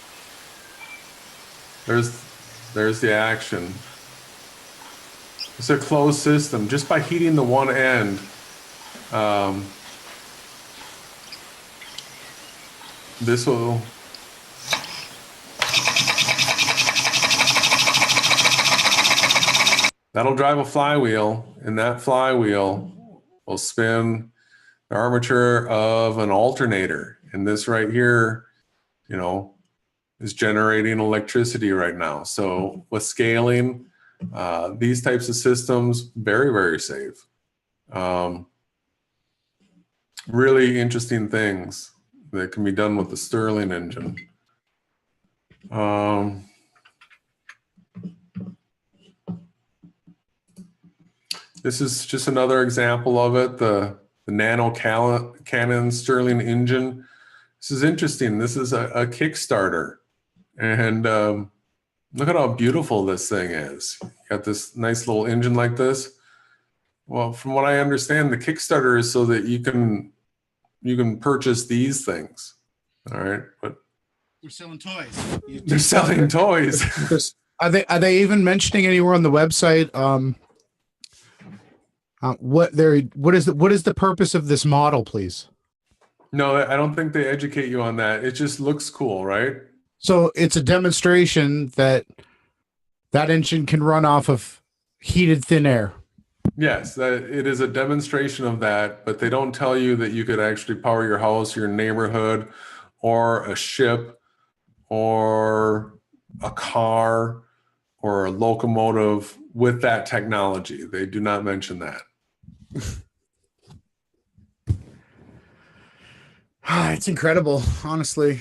there's the action. It's a closed system. Just by heating the one end, this will, that'll drive a flywheel, and that flywheel will spin the armature of an alternator. And this right here, you know, is generating electricity right now. So with scaling, these types of systems, very, very safe. Really interesting things that can be done with the Stirling engine. This is just another example of it, the Nano Cannon Stirling engine. This is interesting. This is a Kickstarter. And look at how beautiful this thing is. Got this nice little engine like this. Well, from what I understand, the Kickstarter is so that you can purchase these things. All right, but we're selling toys. They're selling toys. Are they even mentioning anywhere on the website what is the purpose of this model, please? No, I don't think they educate you on that. It just looks cool, right? So it's a demonstration that engine can run off of heated thin air. Yes, that it is a demonstration of that, but they don't tell you that you could actually power your house, your neighborhood, or a ship, or a car, or a locomotive with that technology. They do not mention that. It's incredible, honestly.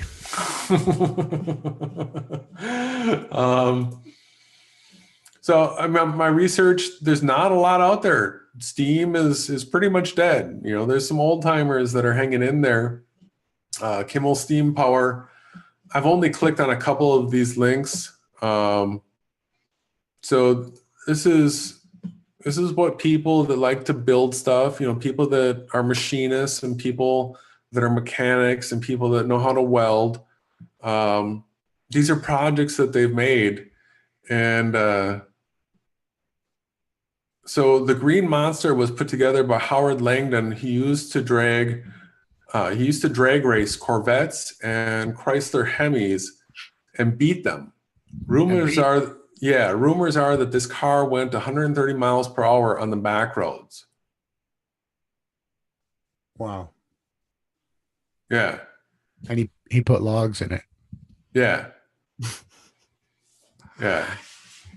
So I mean, my research, there's not a lot out there. Steam is pretty much dead. You know, there's some old timers that are hanging in there. Kimmel Steam Power. I've only clicked on a couple of these links. So this is what people that like to build stuff, you know, people that are machinists and people that are mechanics and people that know how to weld. These are projects that they've made. And so the Green Monster was put together by Howard Langdon. He used to drag he used to drag race Corvettes and Chrysler Hemis and beat them. Rumors are that this car went 130 miles per hour on the back roads. Wow. Yeah. And he put logs in it. Yeah. Yeah.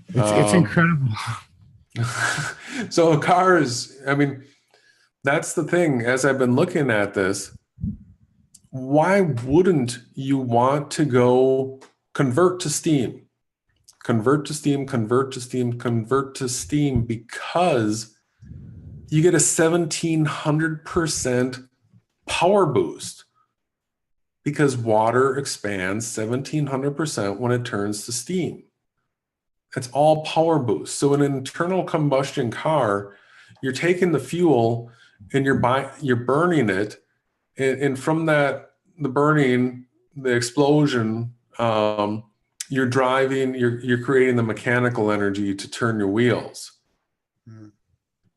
It's incredible. So cars, I mean, that's the thing. As I've been looking at this, why wouldn't you want to go convert to steam? Convert to steam, convert to steam, convert to steam, because you get a 1700% power boost, because water expands 1700% when it turns to steam. It's all power boost. So an internal combustion car, you're taking the fuel and you're burning it, and from that, the burning, the explosion, you're driving, you're creating the mechanical energy to turn your wheels. Mm.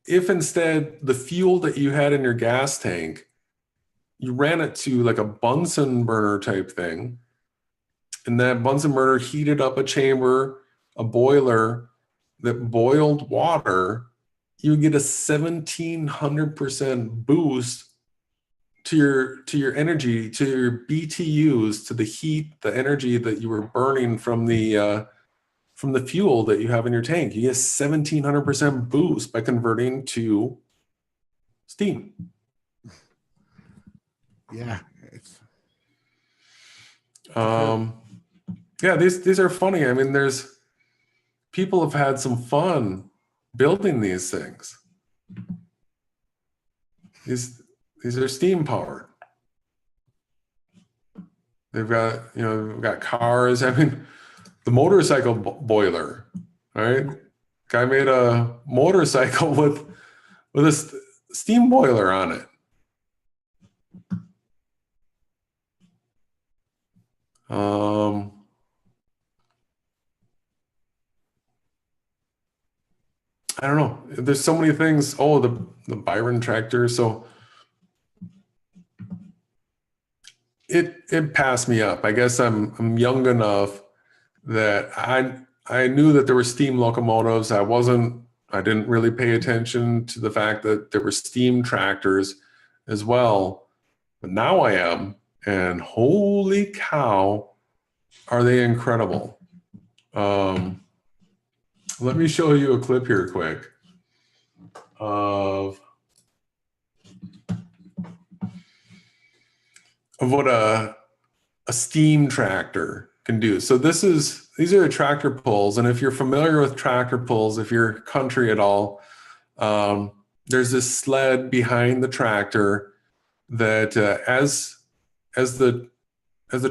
If instead the fuel that you had in your gas tank, you ran it to like a Bunsen burner type thing, and that Bunsen burner heated up a chamber, a boiler that boiled water, you get a 1700% boost to your energy, to your BTUs, to the heat, the energy that you were burning from the fuel that you have in your tank. You get a 1700% boost by converting to steam. Yeah. Yeah, these are funny. I mean, people have had some fun building these things. These are steam powered. They've got cars. I mean, the motorcycle boiler, right? Guy made a motorcycle with a steam boiler on it. I don't know. There's so many things. Oh, the Byron tractor. So it passed me up. I guess I'm young enough that I knew that there were steam locomotives. I didn't really pay attention to the fact that there were steam tractors as well. But now I am, and holy cow, are they incredible. Let me show you a clip here quick of what a steam tractor can do. So these are the tractor pulls, and if you're familiar with tractor pulls, if you're country at all, there's this sled behind the tractor that as the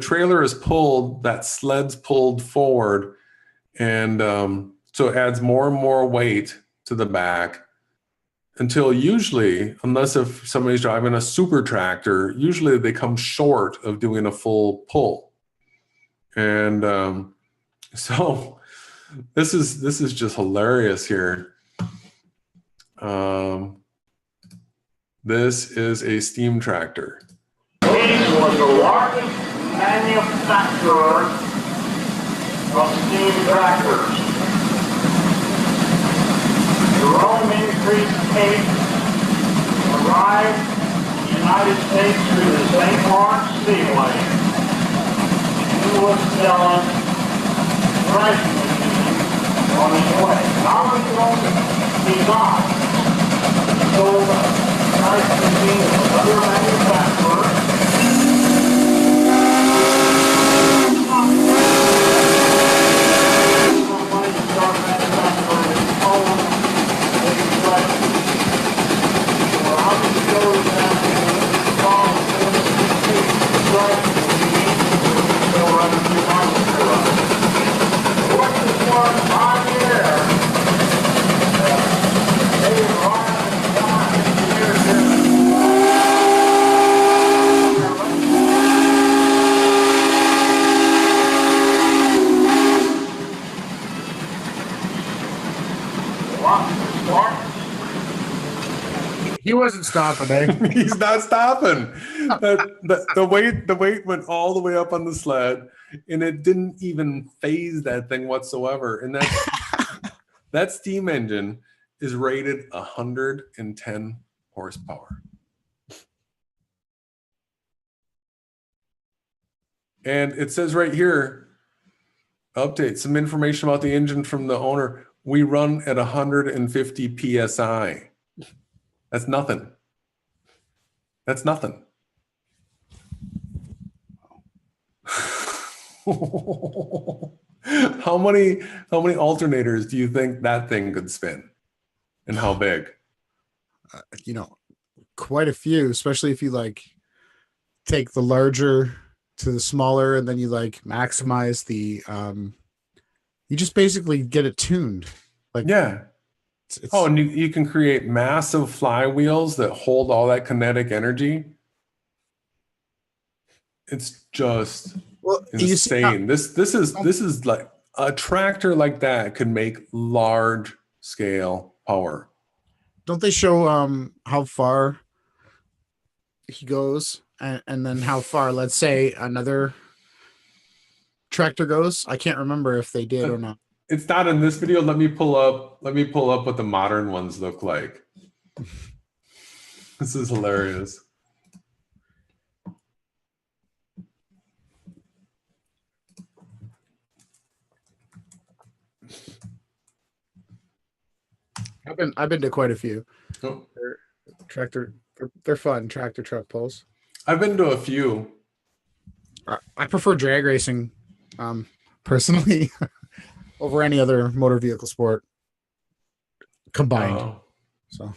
trailer is pulled, that sled's pulled forward, and so it adds more and more weight to the back until usually, unless if somebody's driving a super tractor, usually they come short of doing a full pull. And so this is just hilarious here. This is a steam tractor. Hayes was the largest manufacturer of steam tractors. Jerome increased Hayes arrived in the United States through the St. Lawrence Seaway. He was selling threshing machines on his way. Not only he not sold threshing machines to other manufacturers. Somebody to start manufacturing his own. He wasn't stopping, eh? He's not stopping. The weight went all the way up on the sled, and it didn't even phase that thing whatsoever. And that steam engine is rated 110 horsepower. And it says right here, update, some information about the engine from the owner. We run at 150 PSI. That's nothing. That's nothing. How many alternators do you think that thing could spin? And how big? You know, quite a few, especially if you like take the larger to the smaller and then you like maximize the you just basically get it tuned. Like, yeah. It's, and you can create massive flywheels that hold all that kinetic energy. It's just insane. This is like a tractor like that could make large scale power. Don't they show how far he goes and then how far, let's say, another tractor goes? I can't remember if they did or not. It's not in this video. Let me pull up what the modern ones look like. This is hilarious. I've been to quite a few. Oh. They're fun tractor truck pulls. I've been to a few. I prefer drag racing, personally, over any other motor vehicle sport combined. So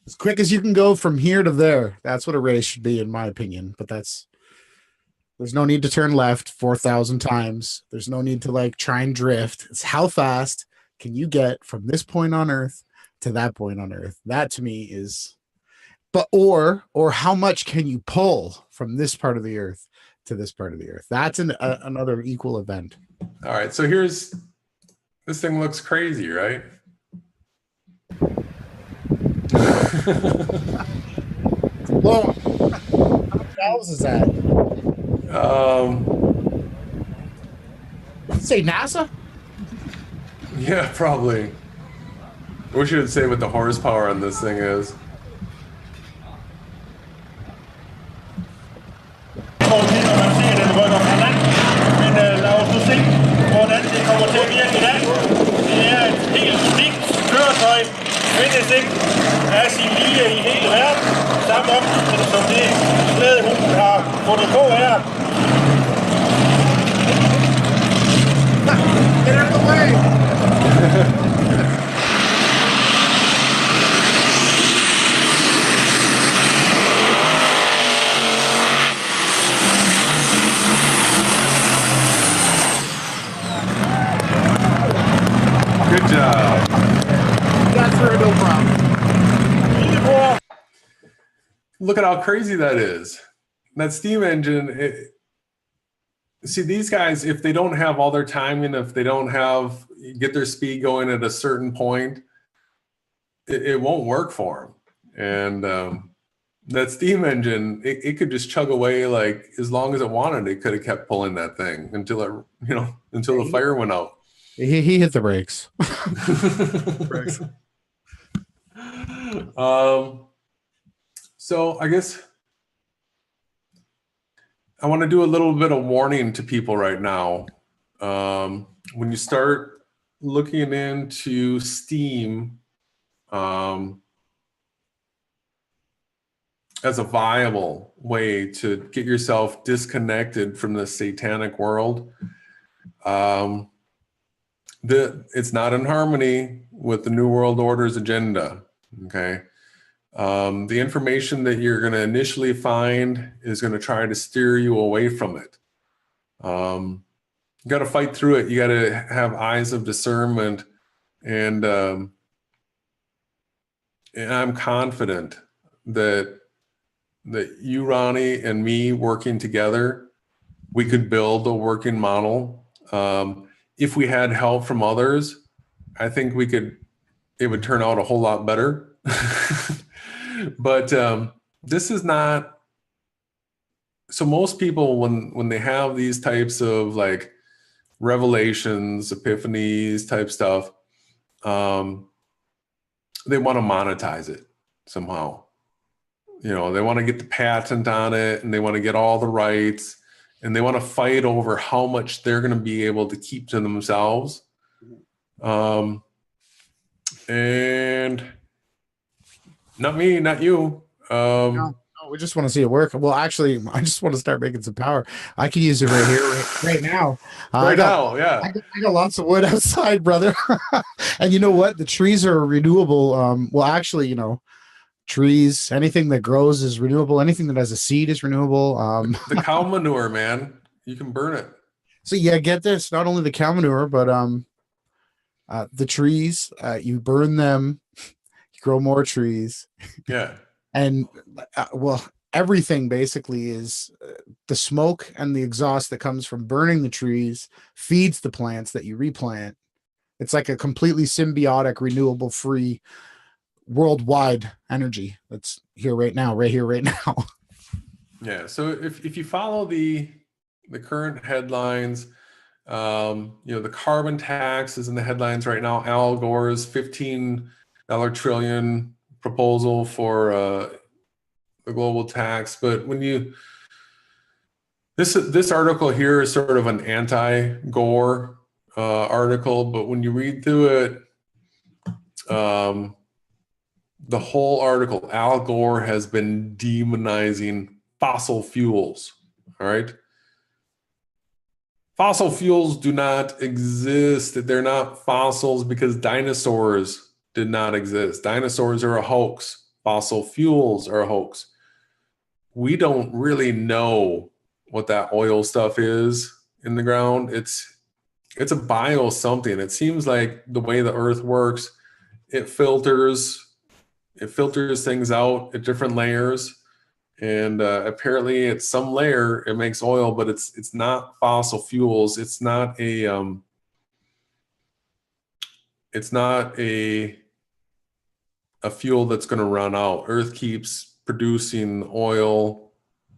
as quick as you can go from here to there, that's what a race should be, in my opinion. But there's no need to turn left 4,000 times. There's no need to like try and drift. It's how fast can you get from this point on Earth to that point on Earth? That to me is, or how much can you pull from this part of the Earth to this part of the Earth? That's another equal event. All right, so this thing looks crazy, right? Whoa. How many valves is that? Say NASA? Yeah, probably. I wish you would say what the horsepower on this thing is. Get out of the way! Good job. That's for no problem. Look at how crazy that is. That steam engine, see, these guys, if they don't have all their timing, if they don't get their speed going at a certain point, it won't work for them. And that steam engine, it could just chug away like as long as it wanted. It could have kept pulling that thing until until the fire went out. He hit the brakes. So I guess I want to do a little bit of warning to people right now. When you start looking into steam as a viable way to get yourself disconnected from the satanic world, it's not in harmony with the New World Order's agenda, okay? The information that you're going to initially find is going to try to steer you away from it. You got to fight through it. You got to have eyes of discernment, and I'm confident that you, Ronnie, and me working together, we could build a working model. If we had help from others, I think it would turn out a whole lot better. But this is not. So most people, when they have these types of like revelations, epiphanies type stuff, they want to monetize it somehow. You know, they want to get the patent on it, and they want to get all the rights, and they want to fight over how much they're going to be able to keep to themselves. And not me, not you. No, we just want to see it work. Well, actually, I just want to start making some power. I can use it right here, right now. Right now, yeah. I got lots of wood outside, brother. And you know what? The trees are renewable. Well, actually, you know, trees, anything that grows is renewable. Anything that has a seed is renewable. The cow manure, man, you can burn it. So yeah, get this. Not only the cow manure, but the trees. You burn them, you grow more trees. Yeah. And well, everything basically is the smoke and the exhaust that comes from burning the trees feeds the plants that you replant. It's like a completely symbiotic, renewable, free, worldwide energy that's here right now, right here, right now. Yeah. So if you follow the current headlines, you know, the carbon tax is in the headlines right now. Al Gore's $15 trillion proposal for the global tax. But when you this article here is sort of an anti-Gore article, but when you read through it, the whole article, Al Gore has been demonizing fossil fuels. All right. Fossil fuels do not exist. They're not fossils because dinosaurs did not exist. Dinosaurs are a hoax. Fossil fuels are a hoax. We don't really know what that oil stuff is in the ground. It's a bio something. It seems like the way the earth works, it filters things out at different layers. And apparently at some layer it makes oil, but it's not fossil fuels. It's not a fuel that's going to run out. Earth keeps producing oil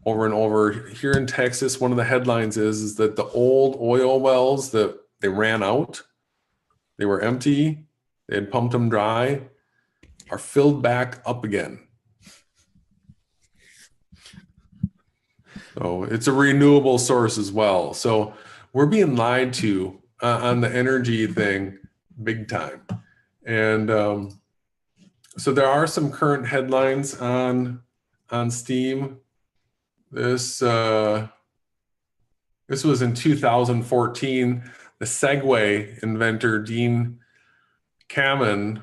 over and over. Here in Texas, one of the headlines is that the old oil wells that they ran out, they were empty, they had pumped them dry, are filled back up again. So it's a renewable source as well. So we're being lied to on the energy thing big time. And so there are some current headlines on Steam. This was in 2014. The Segway inventor Dean Kamen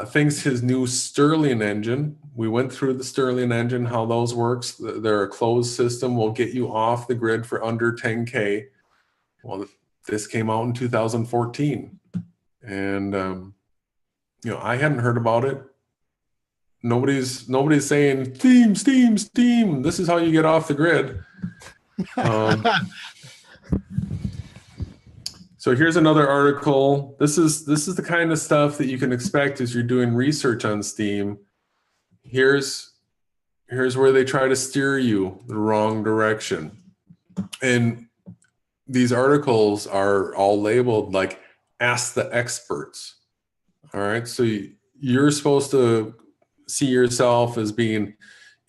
thinks his new Stirling engine. We went through the Stirling engine, how those works. They're a closed system, will get you off the grid for under 10K. Well, this came out in 2014, and you know, I hadn't heard about it. Nobody's saying steam. This is how you get off the grid. So here's another article. This is the kind of stuff that you can expect as you're doing research on Steam. Here's where they try to steer you the wrong direction. And these articles are all labeled like "Ask the Experts." All right, so you're supposed to see yourself as being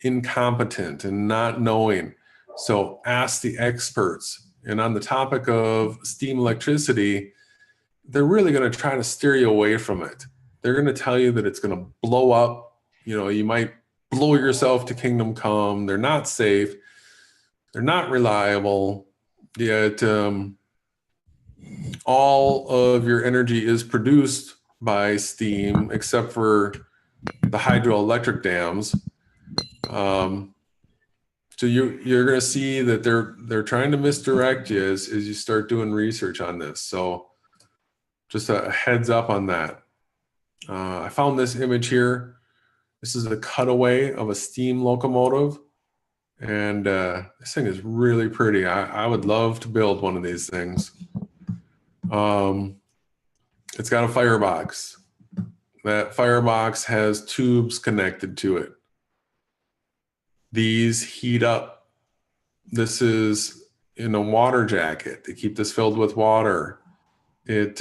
incompetent and not knowing. So ask the experts. And on the topic of steam electricity, they're really going to try to steer you away from it. They're going to tell you that it's going to blow up. You know, you might blow yourself to kingdom come. They're not safe. They're not reliable. Yet all of your energy is produced by steam, except for the hydroelectric dams. So you're going to see that they're trying to misdirect you as you start doing research on this. So just a heads up on that. I found this image here. This is a cutaway of a steam locomotive. And this thing is really pretty. I would love to build one of these things. It's got a firebox. That firebox has tubes connected to it. These heat up. This is in a water jacket. They keep this filled with water. It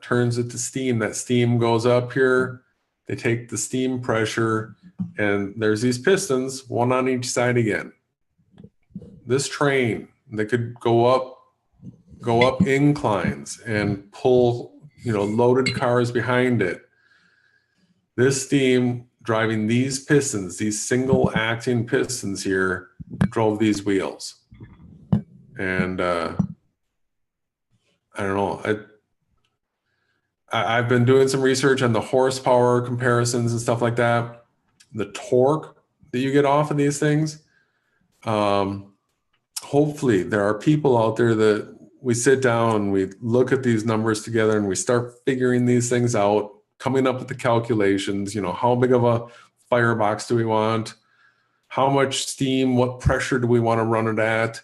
turns it to steam. That steam goes up here. They take the steam pressure, and there's these pistons, one on each side again. This train, they could go up inclines and pull, loaded cars behind it. This steam driving these pistons, these single acting pistons here, drove these wheels. And I don't know. I've been doing some research on the horsepower comparisons and stuff like that. The torque that you get off of these things. Hopefully there are people out there that we sit down, we look at these numbers together, and we start figuring these things out, coming up with the calculations. How big of a firebox do we want? How much steam, what pressure do we want to run it at?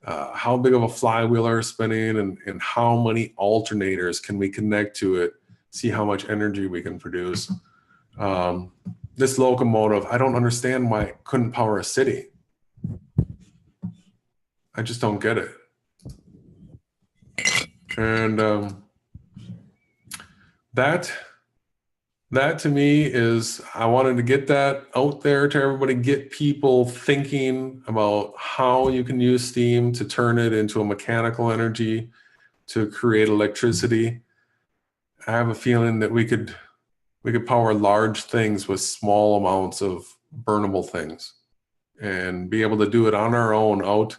How big of a flywheel are spinning, and how many alternators can we connect to it? See how much energy we can produce. This locomotive, I don't understand why it couldn't power a city. I just don't get it. And that to me is, I wanted to get that out there to everybody, get people thinking about how you can use steam to turn it into a mechanical energy to create electricity. I have a feeling that we could power large things with small amounts of burnable things, and be able to do it on our own out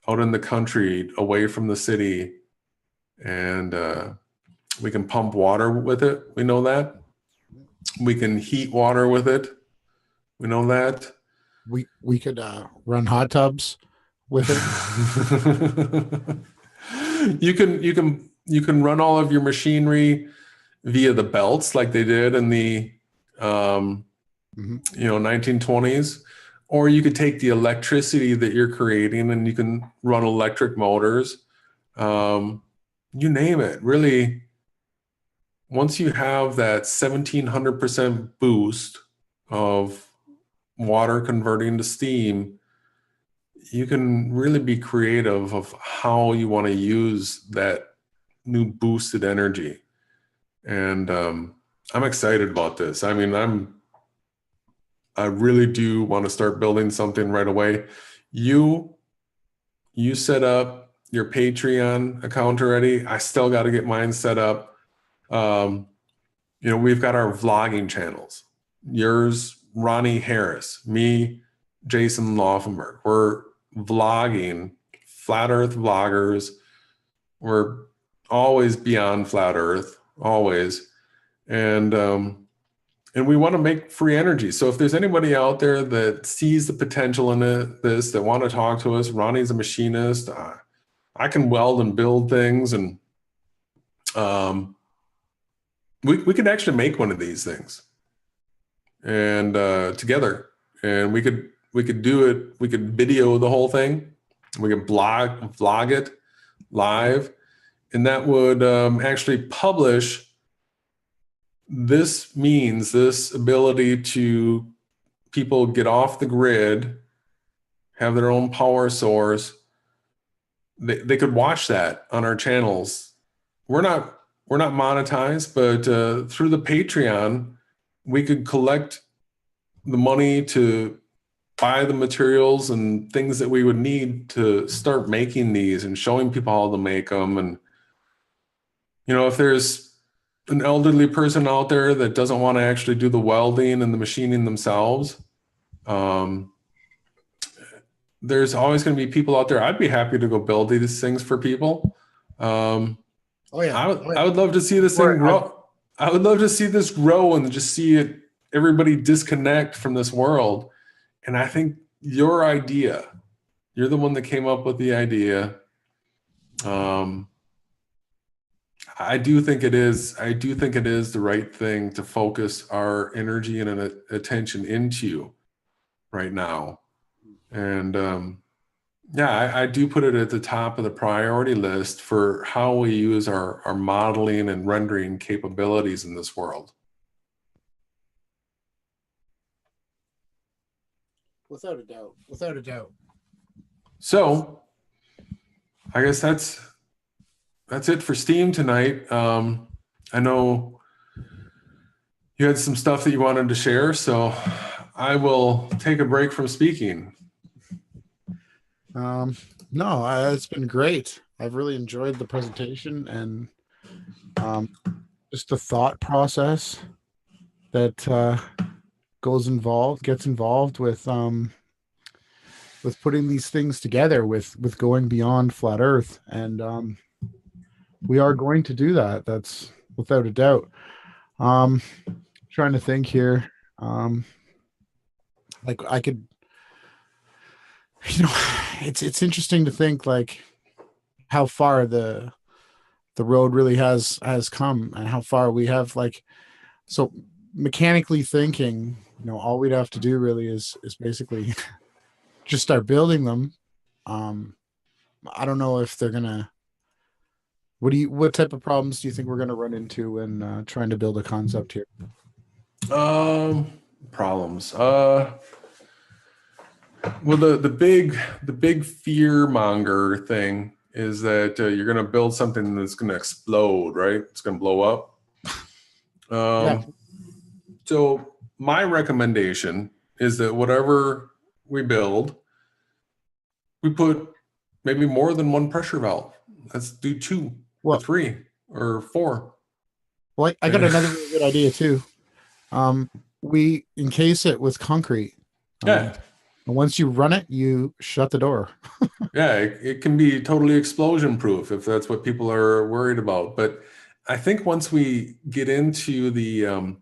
in the country, away from the city. And we can pump water with it. We know that. We can heat water with it. We know that. We could run hot tubs with it. You can run all of your machinery via the belts, like they did in the 1920s. Or you could take the electricity that you're creating and you can run electric motors. You name it. Really, once you have that 1700% boost of water converting to steam, you can really be creative of how you want to use that new boosted energy. And I'm excited about this. I mean, I really do want to start building something right away. You set up your Patreon account already. I still got to get mine set up. We've got our vlogging channels. Yours, Ronnie Harris, me, Jason Laufenberg. We're vlogging, flat earth vloggers. We're always beyond flat earth, always. And we want to make free energy. So if there's anybody out there that sees the potential in this, that want to talk to us, Ronnie's a machinist. I can weld and build things, and we could actually make one of these things, and together, and we could do it. We could video the whole thing. We could vlog it live, and that would actually publish. This means this ability to people get off the grid, have their own power source. They could watch that on our channels. We're not monetized, but through the Patreon, we could collect the money to buy the materials and things that we would need to start making these and showing people how to make them. And if there's an elderly person out there that doesn't want to actually do the welding and the machining themselves, there's always going to be people out there. I'd be happy to go build these things for people. I would love to see this thing grow. I would love to see this grow and just see everybody disconnect from this world. And I think your idea, you're the one that came up with the idea. I do think it is the right thing to focus our energy and attention into right now. And I do put it at the top of the priority list for how we use our modeling and rendering capabilities in this world. without a doubt, without a doubt. So I guess that's it for Steam tonight. I know you had some stuff that you wanted to share, so I will take a break from speaking. No, it's been great. I've really enjoyed the presentation and just the thought process that gets involved with putting these things together, with going beyond flat Earth, and we are going to do that. That's without a doubt. Trying to think here. Like I could, it's interesting to think like how far the road really has come, and how far we have, like, so mechanically thinking, all we'd have to do really is basically just start building them. I don't know if they're gonna, what type of problems do you think we're gonna run into when trying to build a concept here? Problems. Well, the big fear monger thing is that you're going to build something that's going to explode, right? It's going to blow up. Yeah. So my recommendation is that whatever we build, we put maybe more than one pressure valve. Let's do 2 or 3 or 4. Well, I got another really good idea too. We encase it with concrete. Yeah. And once you run it, you shut the door. Yeah, it can be totally explosion proof if that's what people are worried about. But I think once we get into the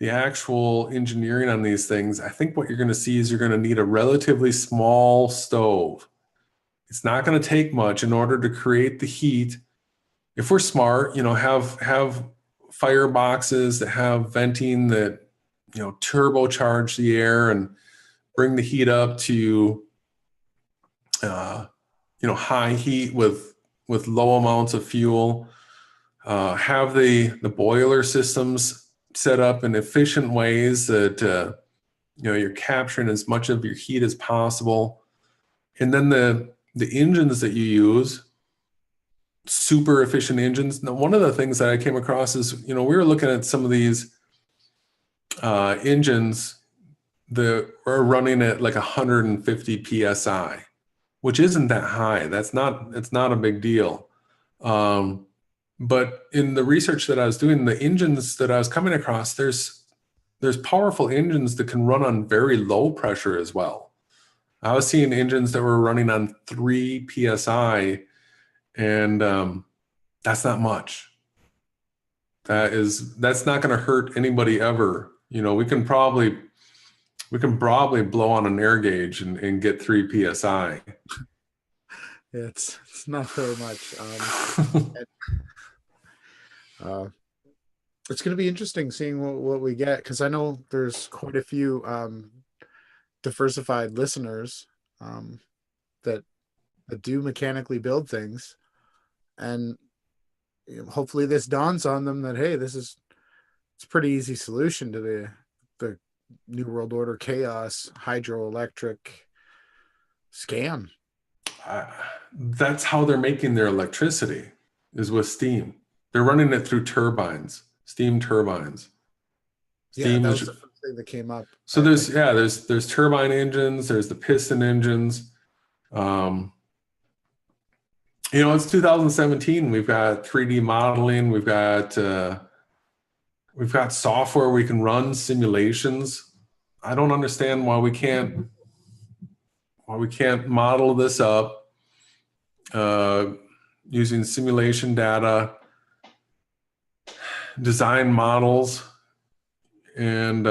actual engineering on these things, I think what you're going to see is you're going to need a relatively small stove. It's not going to take much in order to create the heat. If we're smart, have fire boxes that have venting that, turbocharge the air and bring the heat up to, high heat with low amounts of fuel. Have the boiler systems set up in efficient ways that, you're capturing as much of your heat as possible. And then the engines that you use, super efficient engines. Now, one of the things that I came across is, we were looking at some of these engines that are running at like 150 PSI, which isn't that high. It's not a big deal. But in the research that I was doing, the engines that I was coming across, there's powerful engines that can run on very low pressure as well. I was seeing engines that were running on 3 PSI, and that's not much. That's not going to hurt anybody ever. We can probably blow on an air gauge and get 3 PSI. It's not very much. It's going to be interesting seeing what we get, because I know there's quite a few diversified listeners that do mechanically build things, and hopefully this dawns on them that, hey, it's a pretty easy solution to the New World Order chaos hydroelectric scam. That's how they're making their electricity, is with steam. They're running it through turbines, steam turbines. Steam, that was the first thing that came up. So there's turbine engines, there's the piston engines. It's 2017. We've got 3D modeling. We've got software we can run simulations. I don't understand why we can't model this up using simulation data, design models, and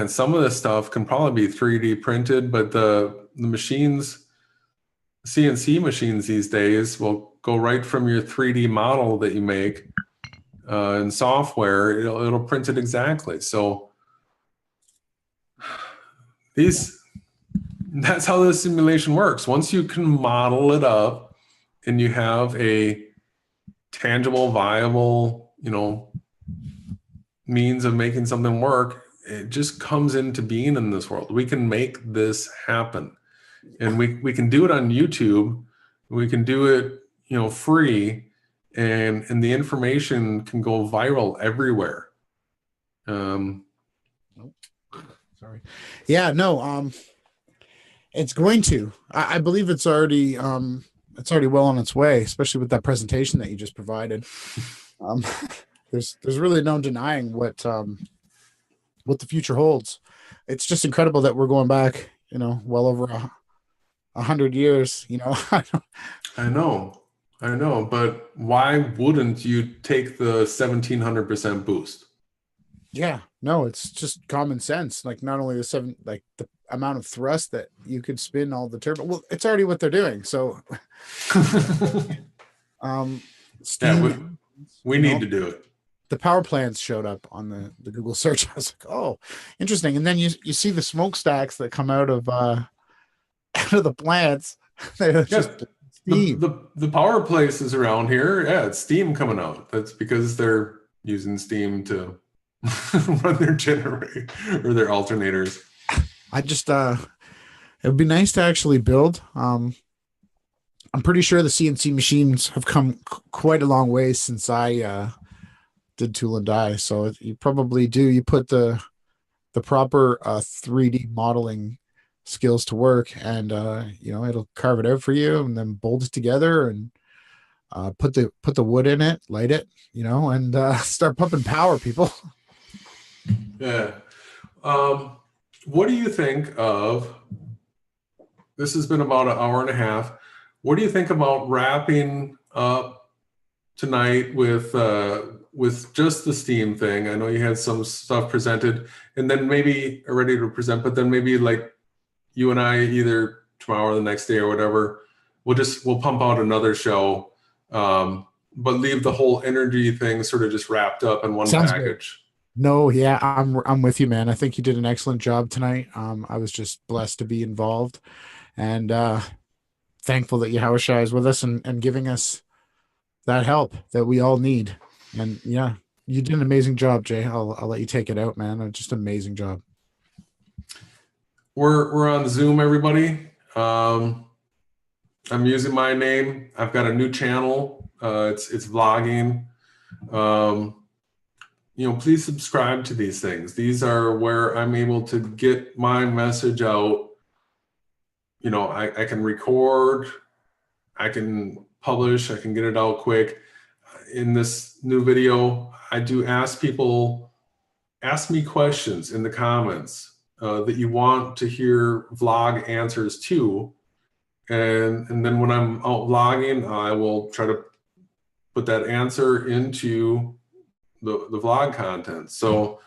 some of this stuff can probably be 3D printed, but the machines, CNC machines these days, will go right from your 3D model that you make in software. It'll print it exactly. So that's how the simulation works. Once you can model it up and you have a tangible, viable, means of making something work, it just comes into being in this world. We can make this happen, and we can do it on YouTube. We can do it, free, and the information can go viral everywhere. Sorry. Yeah, no, it's going to. I believe it's already well on its way, especially with that presentation that you just provided. There's really no denying what the future holds. It's just incredible that we're going back, well over 100 years. I know, but why wouldn't you take the 1700% boost? Yeah, no, it's just common sense. Like, not only the amount of thrust that you could spin all the turbo. Well, it's already what they're doing. So, steam, we need to do it. The power plants showed up on the Google search. I was like, oh, interesting. And then you see the smokestacks that come out of the plants. They're just steam. The power places around here, it's steam coming out. That's because they're using steam to run their generator or their alternators. I just it would be nice to actually build. I'm pretty sure the CNC machines have come quite a long way since I did tool and die. So you probably do. You put the proper 3D modeling skills to work, and it'll carve it out for you, and then bolt it together, and put the wood in it, light it, and start pumping power, people. Yeah. What do you think of? This has been about an hour and a half. What do you think about wrapping up tonight with just the steam thing? I know you had some stuff presented, and then maybe ready to present, but then maybe like you and I, either tomorrow or the next day or whatever, we'll pump out another show, but leave the whole energy thing sort of just wrapped up in one Sounds package. Good. No, yeah, I'm with you, man. I think you did an excellent job tonight. I was just blessed to be involved, and thankful that Yahushua is with us and giving us that help that we all need. And yeah, you did an amazing job, Jay. I'll let you take it out, man. Just an amazing job. We're on Zoom, everybody. I'm using my name. I've got a new channel. It's vlogging. Please subscribe to these things. These are where I'm able to get my message out. I can record, I can publish, I can get it out quick. In this new video, I do ask people, ask me questions in the comments that you want to hear vlog answers to. And then when I'm out vlogging, I will try to put that answer into the vlog content. So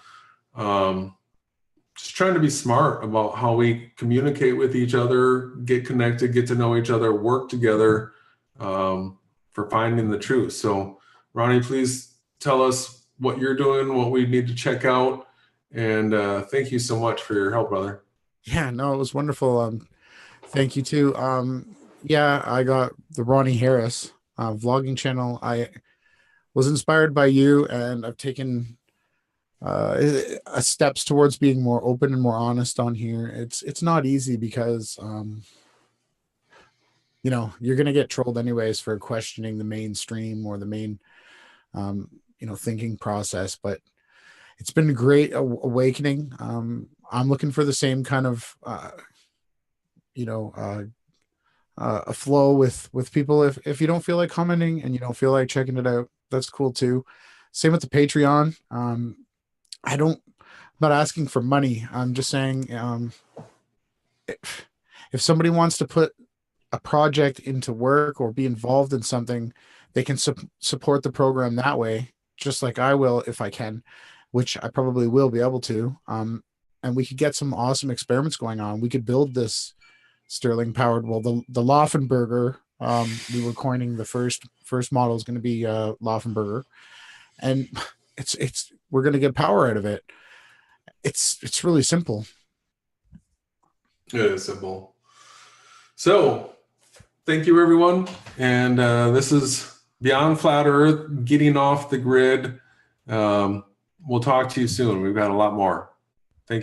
just trying to be smart about how we communicate with each other, get connected, get to know each other, work together for finding the truth. So Ronnie, please tell us what you're doing, what we need to check out. And thank you so much for your help, brother. Yeah, no, it was wonderful. Thank you too. Yeah, I got the Ronnie Harris vlogging channel. I was inspired by you, and I've taken steps towards being more open and more honest on here. It's not easy because you're gonna get trolled anyways for questioning the mainstream or the main thinking process. But it's been a great awakening. I'm looking for the same kind of a flow with people. If you don't feel like commenting and you don't feel like checking it out, that's cool too. Same with the Patreon. I'm not asking for money. I'm just saying, if somebody wants to put a project into work or be involved in something, they can support the program that way, just like I will if I can, which I probably will be able to. And we could get some awesome experiments going on. We could build this Stirling powered, the Laufenberger. We were coining the first model is going to be Laufenberger, and we're going to get power out of it. It's really simple. It is simple. So thank you, everyone. And this is Beyond Flat Earth, getting off the grid. We'll talk to you soon. We've got a lot more.